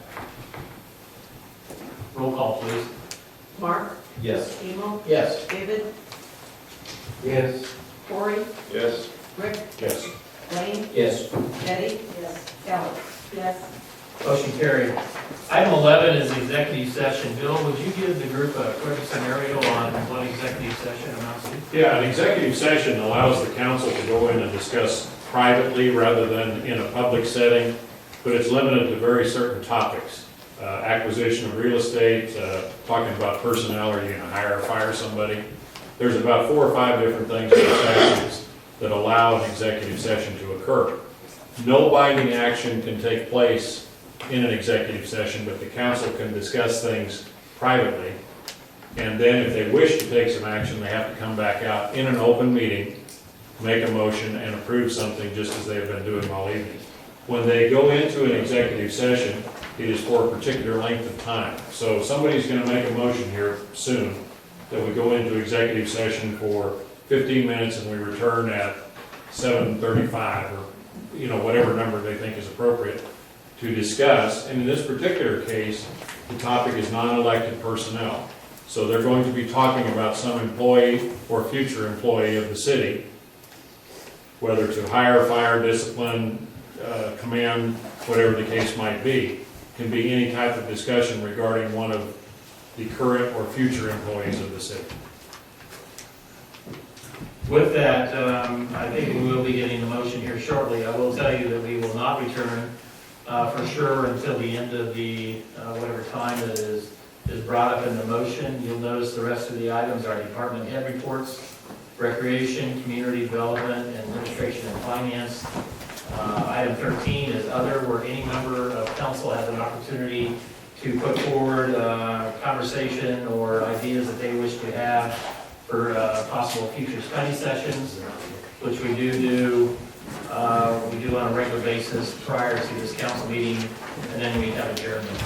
Roll call, please. Mark? Yes. Emil? Yes. David? Yes. Corey? Yes. Rick? Yes. Blaine? Yes. Betty? Yes. Alex? Yes. Motion carried. Item 11 is executive session. Bill, would you give the group a quick scenario on what executive session amounts to? Yeah, an executive session allows the council to go in and discuss privately rather than in a public setting, but it's limited to very certain topics. Acquisition of real estate, talking about personnel, are you going to hire or fire somebody? There's about 4 or 5 different things in the statutes that allow an executive session to occur. No binding action can take place in an executive session, but the council can discuss things privately. And then if they wish to take some action, they have to come back out in an open meeting, make a motion, and approve something just as they've been doing all evening. When they go into an executive session, it is for a particular length of time. So somebody's going to make a motion here soon that we go into executive session for 15 minutes and we return at 7:35 or whatever number they think is appropriate to discuss. And in this particular case, the topic is non-elected personnel. So they're going to be talking about some employee or future employee of the city, whether to hire, fire, discipline, command, whatever the case might be. Can be any type of discussion regarding one of the current or future employees of the city. With that, I think we will be getting the motion here shortly. I will tell you that we will not return for sure until the end of the, whatever time that is brought up in the motion. You'll notice the rest of the items are department head reports, recreation, community development, administration and finance. Item 13 is other, where any member of council has an opportunity to put forward conversation or ideas that they wish to have for possible future study sessions, which we do on a regular basis prior to this council meeting, and then we have adjournment.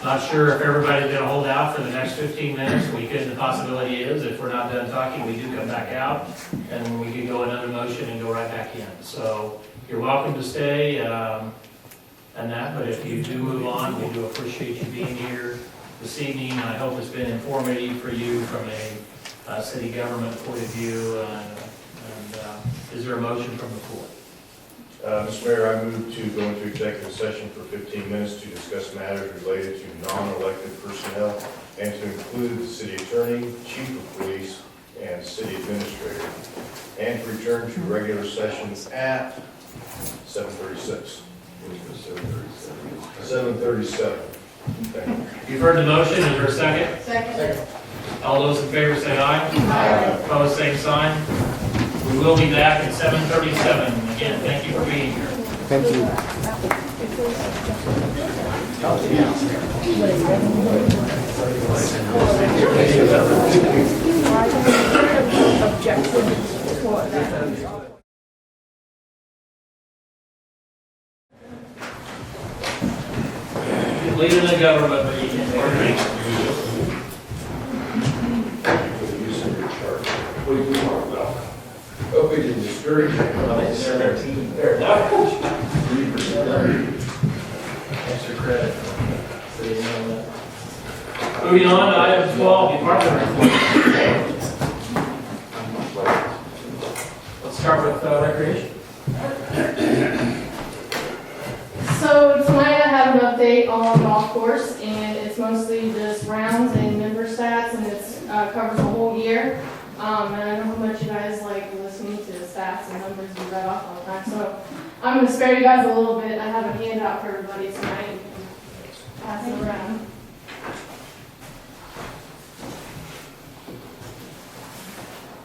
Not sure if everybody's gonna hold out for the next 15 minutes. We could, the possibility is, if we're not done talking, we do come back out, and we could go another motion and go right back in. So you're welcome to stay, and that, but if you do move on, we do appreciate you being here this evening. I hope it's been informative for you from a city government point of view, is there a motion from the floor? Mr. Mayor, I move to go into executive session for 15 minutes to discuss matters related to non-elected personnel and to include the city attorney, chief of police, and city administrator, and to return to regular sessions at 7:36. 7:37. Thank you. You've heard the motion, is there a second? Second. All those in favor say aye. Aye. Opposed, same sign. We will be back at 7:37. Again, thank you for being here. Thank you. Leader of the government, but you can't coordinate. Hope we didn't discourage you. Extra credit. So you know that. Moving on to item 12, department reports. Let's start with recreation. So tonight I have an update on golf course, and it's mostly just rounds and member stats, and it's covers the whole year. And I know how much you guys like listening to the stats and numbers you read off all the time, so I'm going to spare you guys a little bit. I have a handout for everybody tonight. You can pass it around.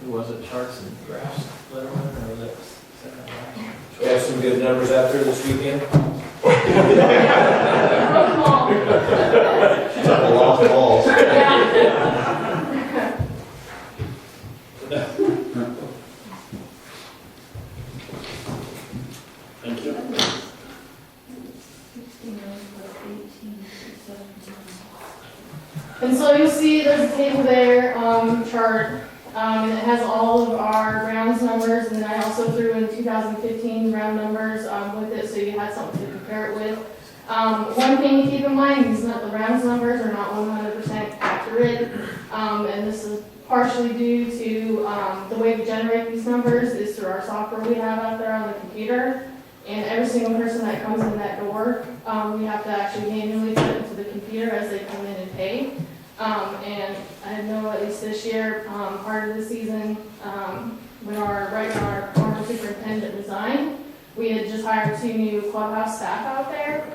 Was it charts and graphs, Letterman, or was it? We have some good numbers out there this weekend. Couple lost balls. Thank you. And so you'll see there's a table there, chart, and it has all of our rounds numbers, and then I also threw in 2015 round numbers with it, so you had something to compare it with. One thing to keep in mind is that the rounds numbers are not 100% accurate, and this is partially due to the way we generate these numbers is through our software we have out there on the computer. And every single person that comes in that door, we have to actually manually put it into the computer as they come in and pay. And I know at least this year, part of the season, when our former superintendent resigned, we had just hired 2 new clubhouse staff out there.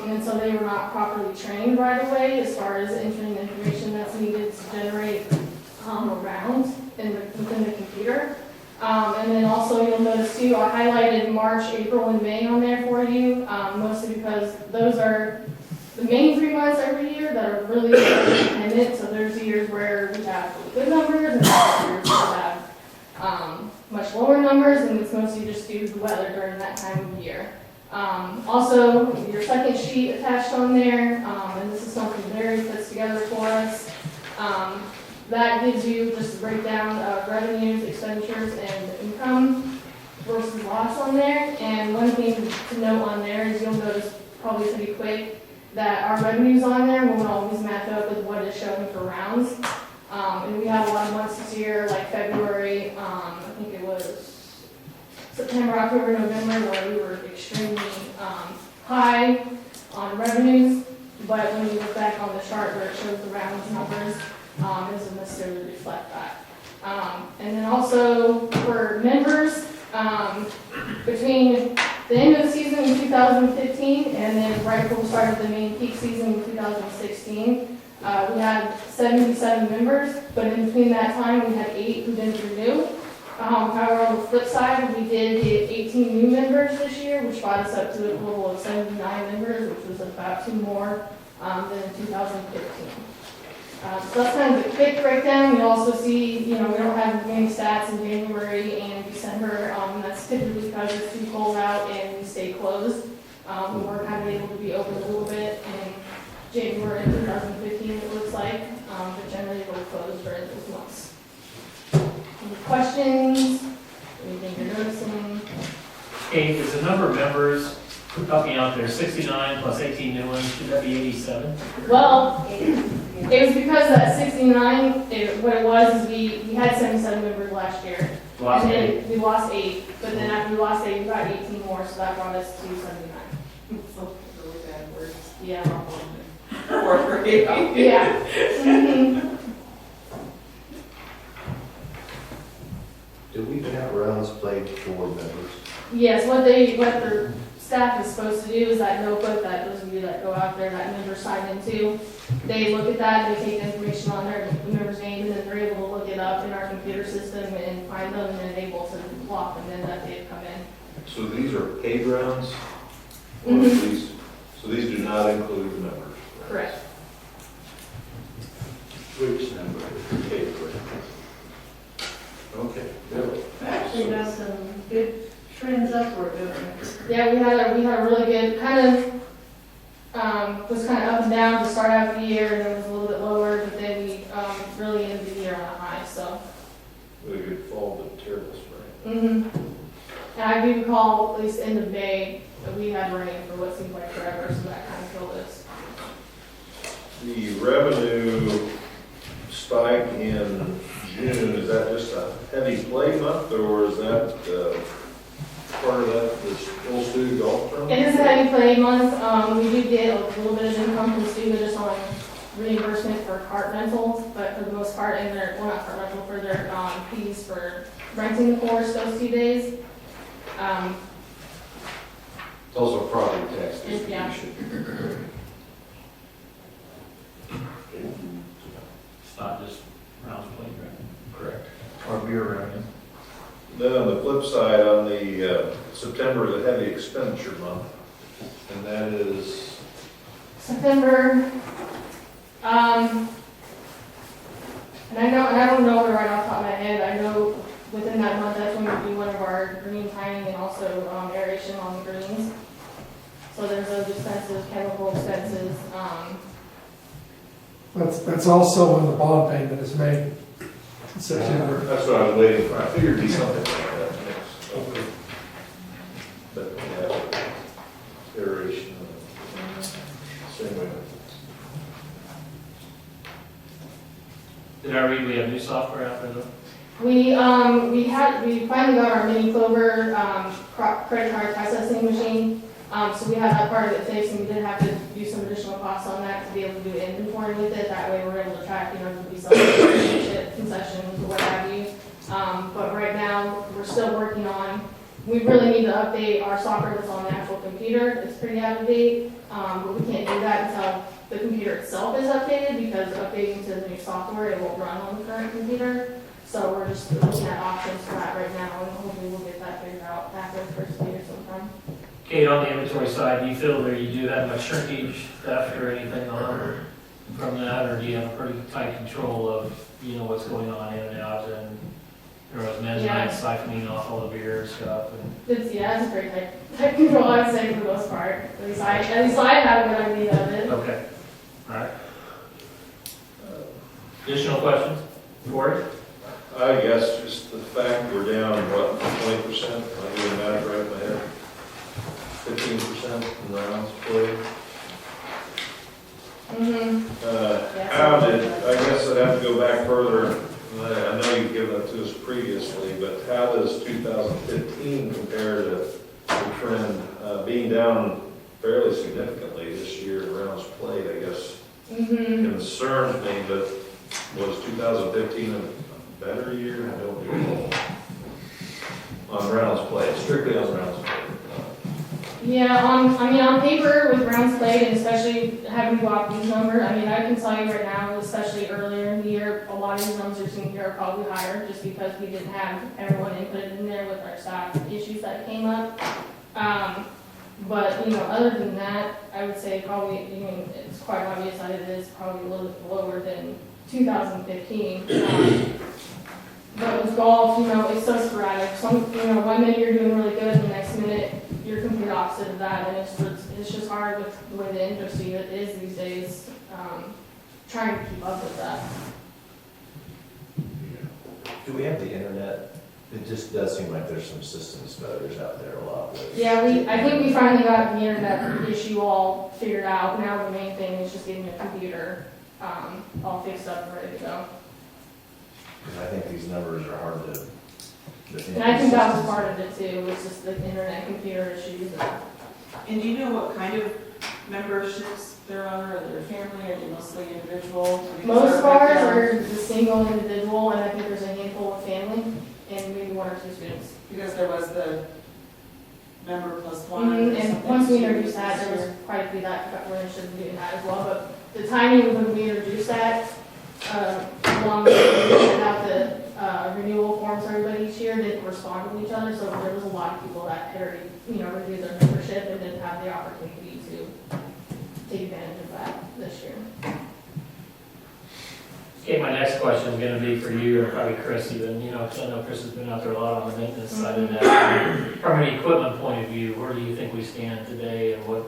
And so they were not properly trained right away as far as entering the information that's needed to generate rounds within the computer. And then also you'll notice too, I highlighted March, April, and May on there for you, mostly because those are the main 3 months every year that are really independent. So there's years where we have good numbers, and there's years we have much lower numbers, and it's mostly just due to the weather during that time of year. Also, your second sheet attached on there, and this is something Larry puts together for us. That gives you just a breakdown of revenues, expenditures, and income versus loss on there. And one thing to note on there is you'll notice probably pretty quick that our revenues on there won't always match up with what is shown for rounds. And we had a lot of months this year, like February, I think it was September, October, November, where we were extremely high on revenues. But when you look back on the chart where it shows the rounds numbers, it doesn't necessarily reflect that. And then also for members, between the end of the season in 2015, and then right before we started the main peak season in 2016. We had 77 members, but in between that time, we had 8 who didn't renew. However, on the flip side, we did get 18 new members this year, which brought us up to a total of 79 members, which was about 2 more than in 2015. So that's kind of the quick breakdown. You also see, we don't have many stats in January and December. That's typically because it's too cold out and we stay closed. We were kind of able to be open a little bit in January 2015, it looks like, but generally we're closed during those months. Any questions? Anything you're noticing? Kate, is the number of members, help me out there, 69 plus 18 new ones, should that be 87? Well, it was because that 69, what it was is we had 77 members last year. Lost and then 8. we lost 8, but then after we lost 8, we got 18 more, so that brought us to 79. So really bad words. Yeah. Fourth grade. Yeah. Mhm. Do we have rounds played for members? Yes, what their staff is supposed to do is that notebook that those of you that go out there, that members sign into, they look at that, they take the information on there, the member's name, and then they're able to look it up in our computer system and find them and then able to lock them in that they've come in. So these are paid rounds? Or Mhm. so these do not include the members? Correct. Which number is paid rounds? Okay. Actually got some good trends upward, don't we? Yeah, we had a really good was kind of up and down to start out the year, and then it was a little bit lower, but then we really ended the year on a high. So. Really good fall, but terrible spring. Mhm. And I do recall at least end of May that we had rain for what seemed like forever, so that kind of killed us. The revenue spike in June, is that just a heavy play month, or is that part of that, this full student golf tournament? It is a heavy play month. We do get a little bit of income from students just on reimbursement for cart rentals, but for the most part, and their, well, not cart rental, for their fees for renting the course those 2 days. It's also a property tax Yeah. distribution. It's not just rounds played, right? Correct. Or beer revenue. Then on the flip side, on the September is a heavy expenditure month, and that is, September, and I don't know it right off the top of my head. I know within that month, that's when we do one of our green timing and also aeration on the greens. So there's those expenses, chemical expenses. That's also when the bond payment is made in September. that's what I was waiting for. I figured it'd be something like that next. Okay. But, yeah, iteration, same way. Did I read we have new software out there though? We finally got our mini Clover credit card processing machine. So we had that part of it fixed, and we did have to do some additional costs on that to be able to do inventory with it. That way we're able to track, if we sell concessions or what have you. But right now, we're still working on, we really need to update our software that's on the actual computer. It's pretty out of date, but we can't do that until the computer itself is updated, because updating to the new software, it won't run on the current computer. So we're just looking at options for that right now, and hopefully we'll get that figured out after the first year sometime. Kate, on the inventory side, do you feel that you do that much shrinkage, theft, or anything on from that, or do you have a pretty tight control of, what's going on in and out, and there was men's night siphoning off all the beer and stuff? And It's a pretty tight control, I would say, for the most part. At least I have a good idea of it. Okay, all right. Additional questions? Corey? I guess just the fact we're down, 20%, am I doing that right in my head? 15% in rounds played. How did, I guess I'd have to go back further. I know you've given it to us previously, but how does 2015 compare to the trend being down fairly significantly this year in rounds played, I guess? Concerns me, but was 2015 a better year? I don't recall. On rounds played, strictly on rounds played. Yeah, I mean, on paper with rounds played, and especially having to go off these numbers, I mean, I can tell you right now, especially earlier in the year, a lot of these numbers you're seeing here are probably higher, just because we didn't have everyone inputted in there with our staff issues that came up. But, you know, other than that, I would say probably, I mean, it's quite obvious that it is probably a little bit lower than 2015. But with golf, you know, it's so sporadic. You know, 1 minute you're doing really good, and the next minute you're complete opposite of that, and it's just hard with the way the industry is these days, trying to keep up with that. Do we have the internet? It just does seem like there's some systems failures out there a lot. Yeah, I think we finally got the internet issue all figured out. Now the main thing is just getting a computer all fixed up and ready to go. Because I think these numbers are hard to. And I think that was part of it too, was just the internet computer issues. And do you know what kind of memberships they're on, or they're family, or are they mostly individual? Most of ours are the single individual, and I think there's a handful of family, and maybe 1 or 2 students. Because there was the member plus one. And once we introduced that, there was quite a few that got really interested in doing that as well. But the timing when we introduced that, along with sending out the renewal forms for everybody each year, didn't respond to each other. So there was a lot of people that had already, you know, reviewed their membership and didn't have the opportunity to take advantage of that this year. Okay, my next question is gonna be for you, or probably Chris even, you know, because I know Chris has been out there a lot on the maintenance side of that. From an equipment point of view, where do you think we stand today, and what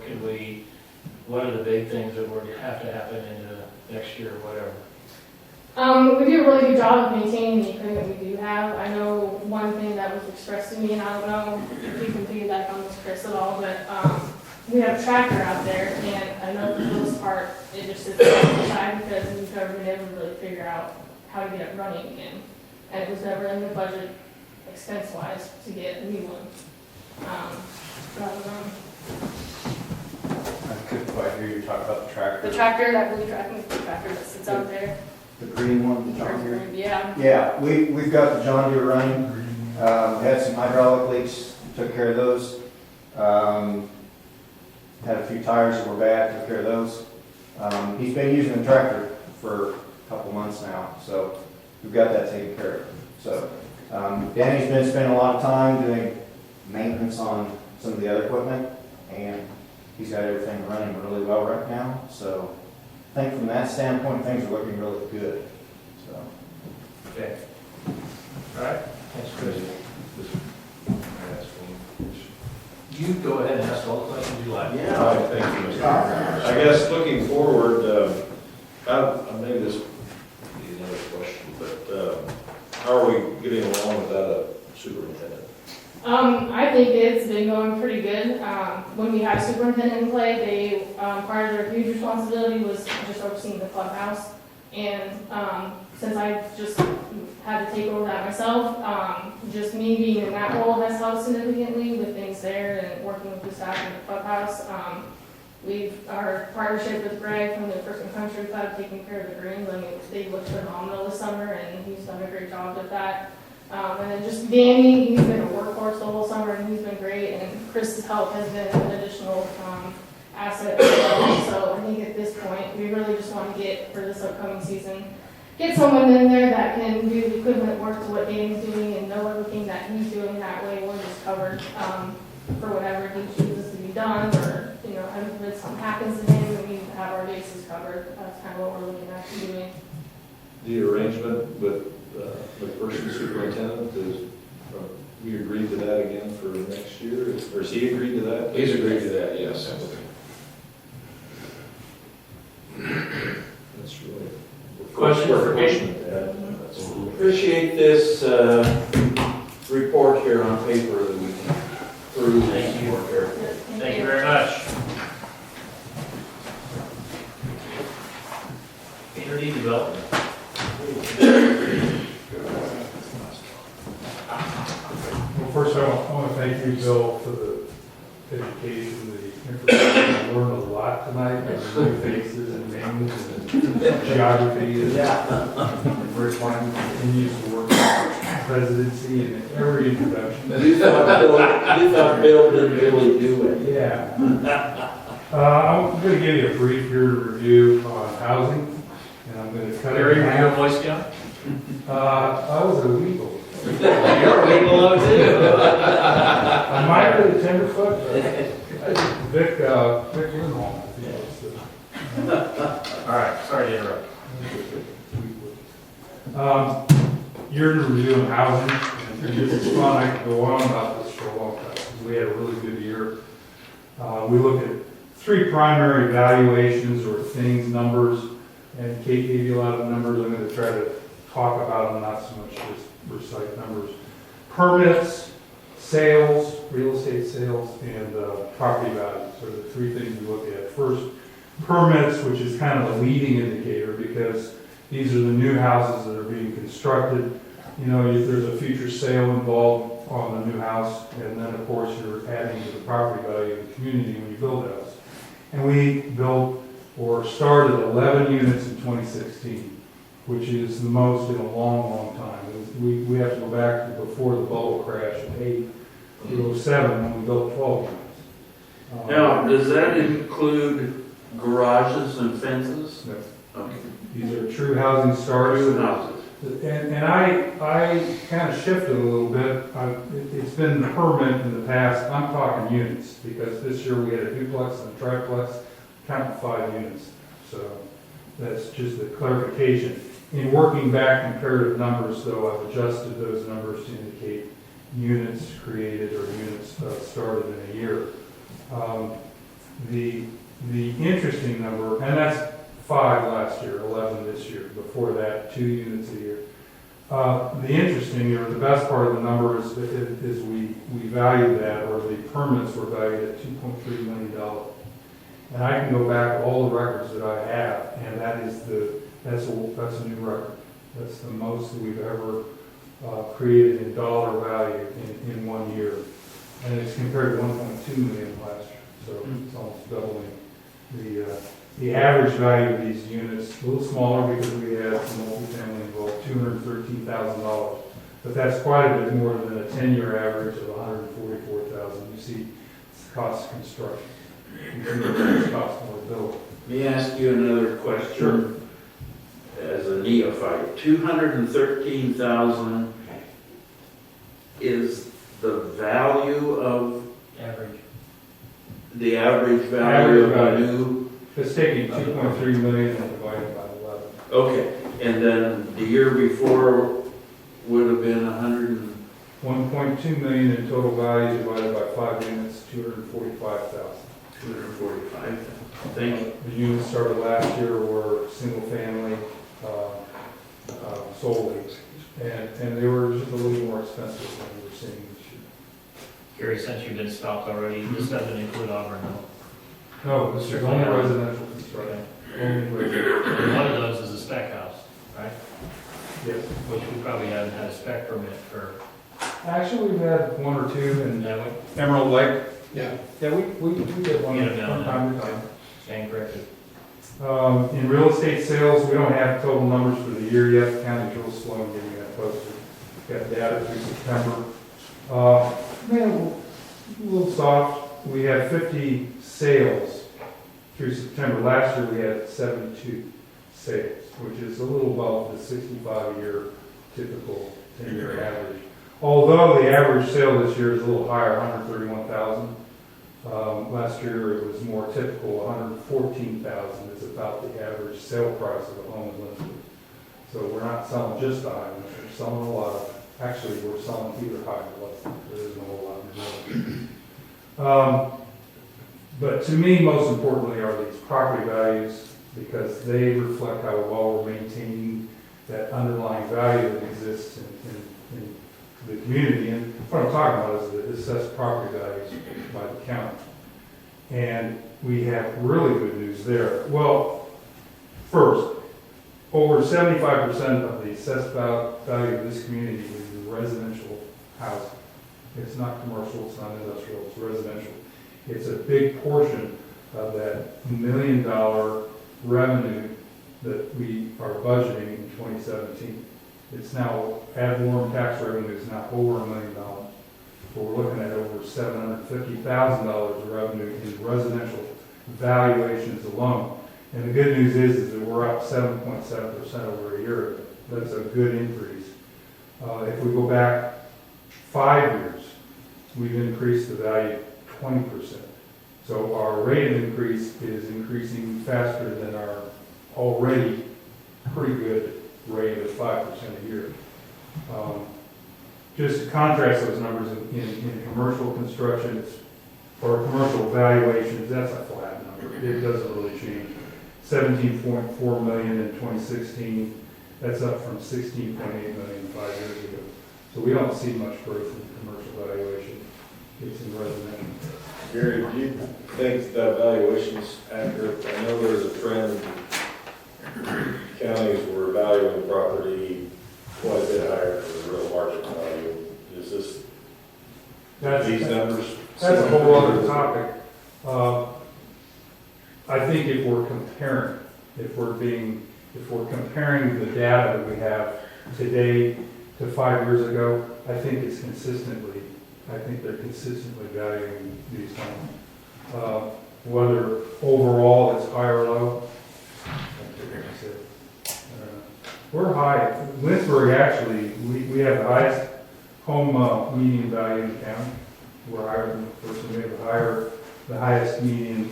are the big things that would have to happen into next year or whatever? We do a really good job of maintaining the equipment we do have. I know one thing that was expressed to me, and I don't know if you can piggyback on this, Chris, at all, but we have a tractor out there, and I know for the most part, it just sits on the side because we've never been able to really figure out how to get it running again. And it was never in the budget expense-wise to get a new one. I couldn't quite hear you talk about the tractor. The tractor, that really tracking the tractor that sits out there. The green one, the John Deere? Yeah. Yeah, we've got the John Deere running. We had some hydraulic leaks, took care of those. Had a few tires that were bad, took care of those. He's been using the tractor for a couple months now, so we've got that taken care of. So Danny's been spending a lot of time doing maintenance on some of the other equipment, and he's got everything running really well right now. So I think from that standpoint, things are looking really good. So. Okay. All right. Thanks, Chris. You go ahead and ask all the questions you like. Yeah. All right, thank you, Mr. I guess looking forward, maybe this would be another question, but how are we getting along without a superintendent? I think it's been going pretty good. When we had a superintendent in play, they, part of their huge responsibility was just overseeing the clubhouse. And since I just had to take over that myself, just me being in that role has helped significantly with things there and working with the staff in the clubhouse. Our partnership with Greg from the First Country Club taking care of the greens, I mean, they looked phenomenal this summer, and he's done a great job with that. And then just Danny, he's been a workhorse the whole summer, and he's been great. And Chris's help has been an additional asset as well. So I think at this point, we really just want to get, for this upcoming season, get someone in there that can do the equivalent work to what Danny's doing and know everything that he's doing. That way we're just covered for whatever he chooses to be done, or, you know, if something happens to him, we need to have our bases covered. That's kind of what we're looking at doing. The arrangement with the person superintendent, we agreed to that again for next year, or has he agreed to that? He's agreed to that, yes. That's really. Question for me? Appreciate this report here on paper that we can prove. Thank you. Thank you very much. Community development. Well, first I want to thank you, Bill, for the education, the information. I learned a lot tonight, new faces and names and geography. And Rick Wine continues to work presidency and every introduction. You thought Bill didn't really do it. Yeah. I'm going to give you a brief here to review on housing, and I'm going to cut it Harry, were you a down. Boy Scout? I was a weagle. You're a Weeble too. I might have been a tenderfoot, but Vic Lindholm. All right, sorry to interrupt. You're reviewing housing, and this is fun. I could go on about this for a long time, because we had a really good year. We look at three primary valuations or things, numbers, and Kate gave you a lot of numbers. I'm going to try to talk about them, not so much just recite numbers. Permits, sales, real estate sales, and property values are the three things we look at. First, permits, which is kind of a leading indicator because these are the new houses that are being constructed. You know, there's a future sale involved on the new house, and then of course you're adding to the property value of the community when you build a house. And we built or started 11 units in 2016, which is the most in a long, long time. We have to go back to before the bubble crash in 2007 when we built 12 units. Now, does that include garages and fences? No. Okay. These are true housing starts. True houses. And I kind of shifted a little bit. It's been the permit in the past. I'm talking units because this year we had a duplex and a triplex, counting 5 units. So that's just a clarification. In working back comparative numbers, though, I've adjusted those numbers to indicate units created or units started in a year. The interesting number, and that's 5 last year, 11 this year. Before that, 2 units a year. The interesting, or the best part of the number is we value that, or the permits were valued at $2.3 million. And I can go back all the records that I have, and that's a new record. That's the most that we've ever created in dollar value in 1 year. And it's compared to 1.2 million last year, so it's almost doubling. The average value of these units, a little smaller because we had some multifamily involved, $213,000. But that's quite a bit more than a 10-year average of $144,000. You see, it's the cost of construction. It's cost more to build. Let me ask you another question. Sure. As a neophyte, 213,000 is the value of the average value of a new. It's taking 2.3 million and divided by 11. Okay, and then the year before would have been 1.2 million in total value divided by 5 units, 245,000. 245,000. Thank you. The units started last year were single family solely, and they were just a little more expensive than we were seeing this year. Gary, since you've been stopped already, this doesn't include Auburn, no? No, this is only residential construction. Only residential. And one of those is a spec house, right? Yes. Which we probably haven't had a spec permit for. Actually, we've had 1 or 2 in Emerald Lake. Yeah. Yeah, we did one Get them from down time to time. Stand corrected. In real estate sales, we don't have total numbers for the year yet. The county's real slow in getting that posted. Got data through September. Man, a little soft. We have 50 sales through September. Last year we had 72 sales, which is a little above the 65-year typical 10-year average. Although the average sale this year is a little higher, 131,000. Last year it was more typical, 114,000 is about the average sale price of a home in Lindsborg. So we're not selling just the high ones, we're selling a lot of, actually we're selling either high or low. There isn't a whole lot more. But to me, most importantly are these property values because they reflect how well we're maintaining that underlying value that exists in the community. And what I'm talking about is the assessed property values by the county. And we have really good news there. Well, first, over 75% of the assessed value of this community is in residential housing. It's not commercial, it's not industrial, it's residential. It's a big portion of that $1 million revenue that we are budgeting in 2017. It's now, ad valorem tax revenue is now over $1 million. So we're looking at over $750,000 of revenue in residential valuations alone. And the good news is that we're up 7.7% over a year ago. That's a good increase. If we go back 5 years, we've increased the value 20%. So our rate of increase is increasing faster than our already pretty good rate of 5% a year. Just to contrast those numbers in commercial construction or commercial valuations, that's a flat number. It doesn't really change. 17.4 million in 2016. That's up from 16.8 million 5 years ago. So we don't see much growth in commercial valuation. It's in residential. Gary, do you think that valuation's accurate? I know there's a trend, counties were valuing property quite a bit higher for the real market value. Is this, these numbers? That's a whole other topic. I think if we're comparing the data that we have today to 5 years ago, I think they're consistently valuing these homes. Whether overall it's high or low, we're high. Lindsborg actually, we have the highest home median value in the county. We're higher than the person. We have the highest median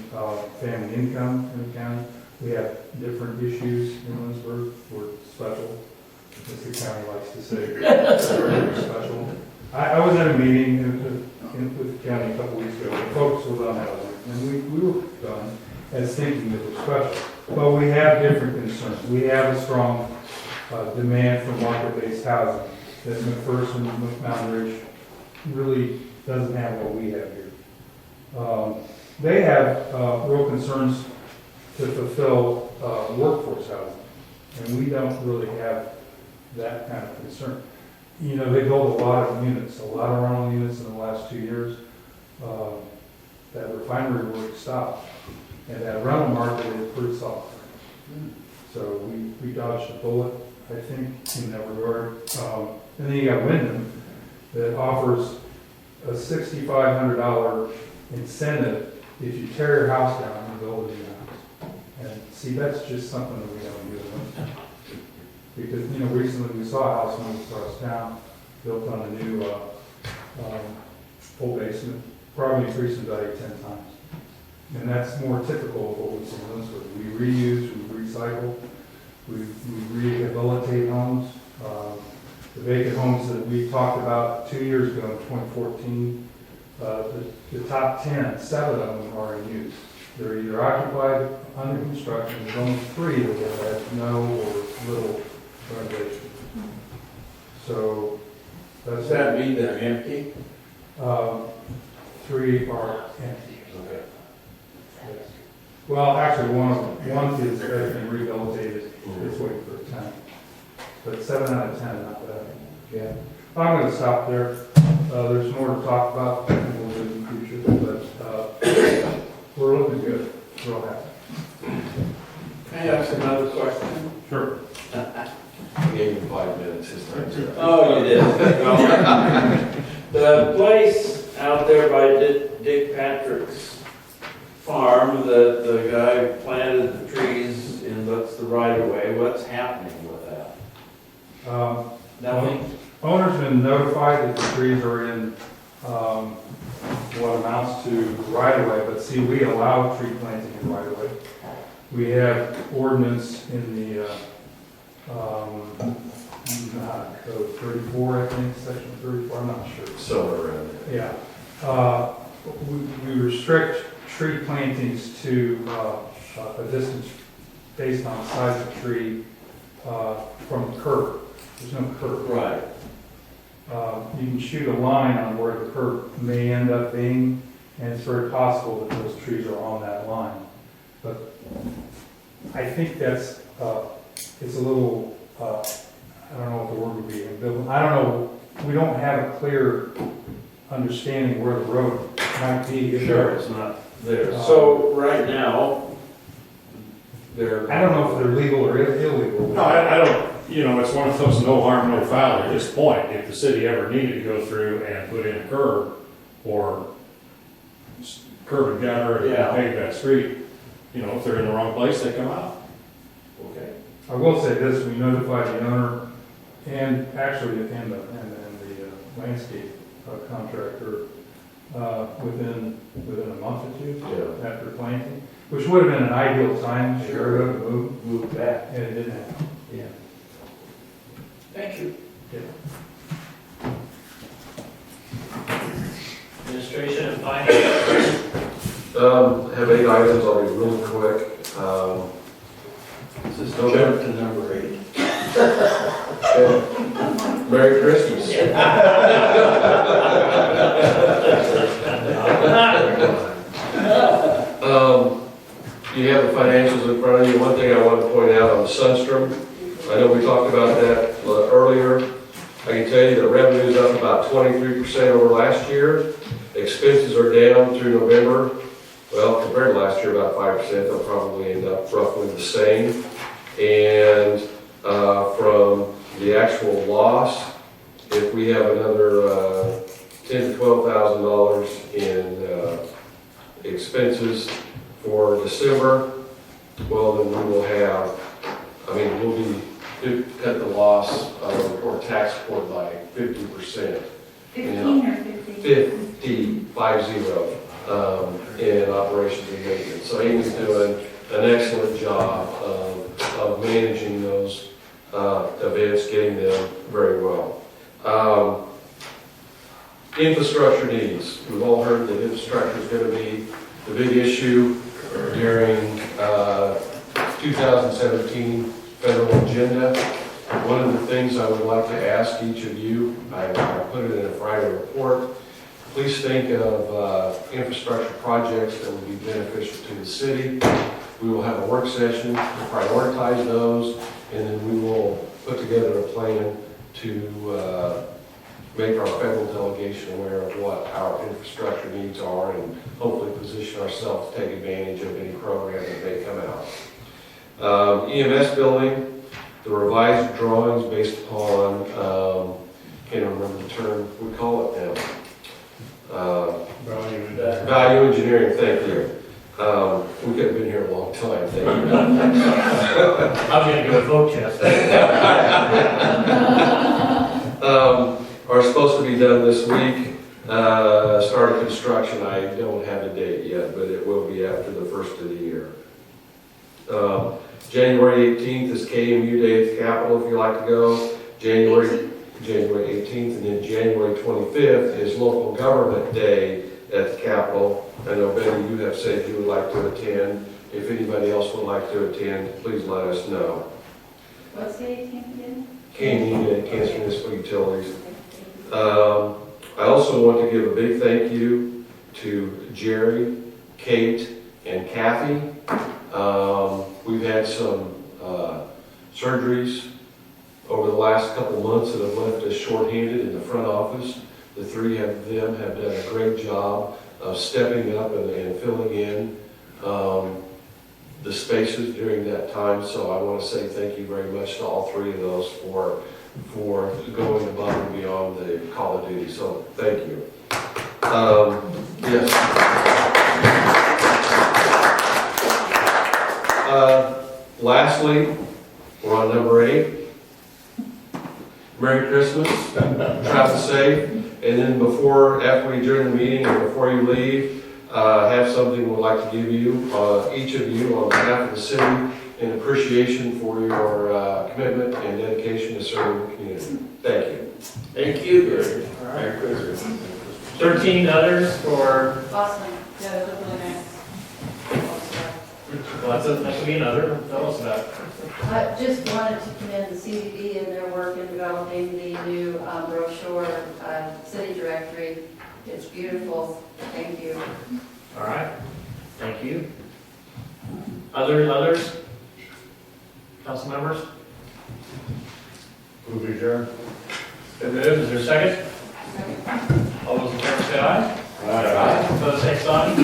family income in the county. We have different issues in Lindsborg. We're special, as the county likes to say. We're special. I was at a meeting with the county a couple weeks ago. The focus was on housing, and we were done as thinking that we're special. But we have different concerns. We have a strong demand for market-based housing that McPherson, Mountain Ridge really doesn't have what we have here. They have real concerns to fulfill workforce housing, and we don't really have that kind of concern. You know, they built a lot of rental units in the last 2 years. That refinery work stopped, and that rental market is pretty soft. So we dodged a bullet, I think, in that regard. And then you got Wyndham that offers a $6,500 incentive if you tear your house down and build a new house. And see, that's just something that we don't do. Because, you know, recently we saw a house move across town, built on a new full basement, probably increased in value 10 times. And that's more typical of what we see in Lindsborg. We reuse, we recycle, we rehabilitate homes. The vacant homes that we talked about 2 years ago in 2014, the top 10, 7 of them are in use. They're either occupied, under construction. There's only 3 that have had no or little renovation. So does that mean they're empty? 3 are empty. Okay. Yes. Well, actually, one is has been rehabilitated. It's waiting for a tenant. But 7 out of 10 are not bad. Yeah. I'm going to stop there. There's more to talk about and we'll do in the future, but we're looking good. Real happy. Can I ask another question? Sure. I gave him 5 minutes this time. Oh, you did? The place out there by Dick Patrick's farm, the guy planted the trees and that's the right of way. What's happening with that? Nothing? Owner's been notified that the trees are in what amounts to right of way, but see, we allow tree planting in right of way. We have ordinance in the code 34, I think, section 34, I'm not sure. Somewhere around there. Yeah. We restrict tree plantings to a distance based on the size of the tree from the curb. There's no curb. Right. You can shoot a line on where the curb may end up being, and it's very possible that those trees are on that line. But I think that's, it's a little, I don't know what the word would be. I don't know, we don't have a clear understanding where the road might be. Sure, it's not there. So right now, I don't know if they're legal or illegal. No, I don't. you know, it's one of those no harm, no foul at this point. If the city ever needed to go through and put in a curb or curb and gutter and pave that street, you know, if they're in the wrong place, they come out. Okay. I will say this, we notified the owner and actually, and the landscape contractor, within a month or two after planting, which would have been an ideal time to move back, and it didn't happen. Yeah. Thank you. Yeah. Administration and finance. Have 8 items, I'll be really quick. This is jump to number 8. Merry Christmas. You have the financials in front of you. One thing I want to point out on Sunstrom, I know we talked about that earlier. I can tell you the revenue's up about 23% over last year. Expenses are down through November. Well, compared to last year, about 5%. They'll probably end up roughly the same. And from the actual loss, if we have another $10,000 to $12,000 in expenses for December, well, then we will have, we'll cut the loss or tax court by 50%. 15 or 50? 50 in operations and maintenance. So Amy's doing an excellent job of managing those events, getting them very well. Infrastructure needs. We've all heard that infrastructure is going to be the big issue during 2017 federal agenda. One of the things I would like to ask each of you, I put it in a Friday report, please think of infrastructure projects that would be beneficial to the city. We will have a work session to prioritize those, and then we will put together a plan to make our federal delegation aware of what our infrastructure needs are and hopefully position ourselves to take advantage of any program that may come out. EMS building, the revised drawings based upon, can't remember the term we call it now. Value engineering, thank you. We could have been here a long time, thank you. I'm going to go vote yes. Are supposed to be done this week. Start of construction, I don't have a date yet, but it will be after the first of the year. January 18th is KMU Day at the Capitol, if you'd like to go. January 18th, and then January 25th is Local Government Day at the Capitol. I know, Betty, you have said you would like to attend. If anybody else would like to attend, please let us know. What's the 18th again? KMU Day, Kansas Municipal Utilities. I also want to give a big thank you to Jerry, Kate, and Kathy. We've had some surgeries over the last couple months that have left us shorthanded in the front office. The three of them have done a great job of stepping up and filling in the spaces during that time. So I want to say thank you very much to all three of those for going above and beyond the call of duty. So thank you. Yes. Lastly, we're on number 8. Merry Christmas, travel safe, and then after we adjourn the meeting and before you leave, have something we'd like to give you, each of you, on behalf of the city, in appreciation for your commitment and dedication to serving the community. Thank you. Thank you, Gary. All right. 13 others for, Boston, yeah, that was really nice. well, that should be another. Tell us about it. I just wanted to commend the CDB and their work in developing the new brochure city directory. It's beautiful. Thank you. All right. Thank you. Others? Council members? Move to adjourn. Good move. Is there a second? All those in favor say aye. Aye. Opposed, same sign.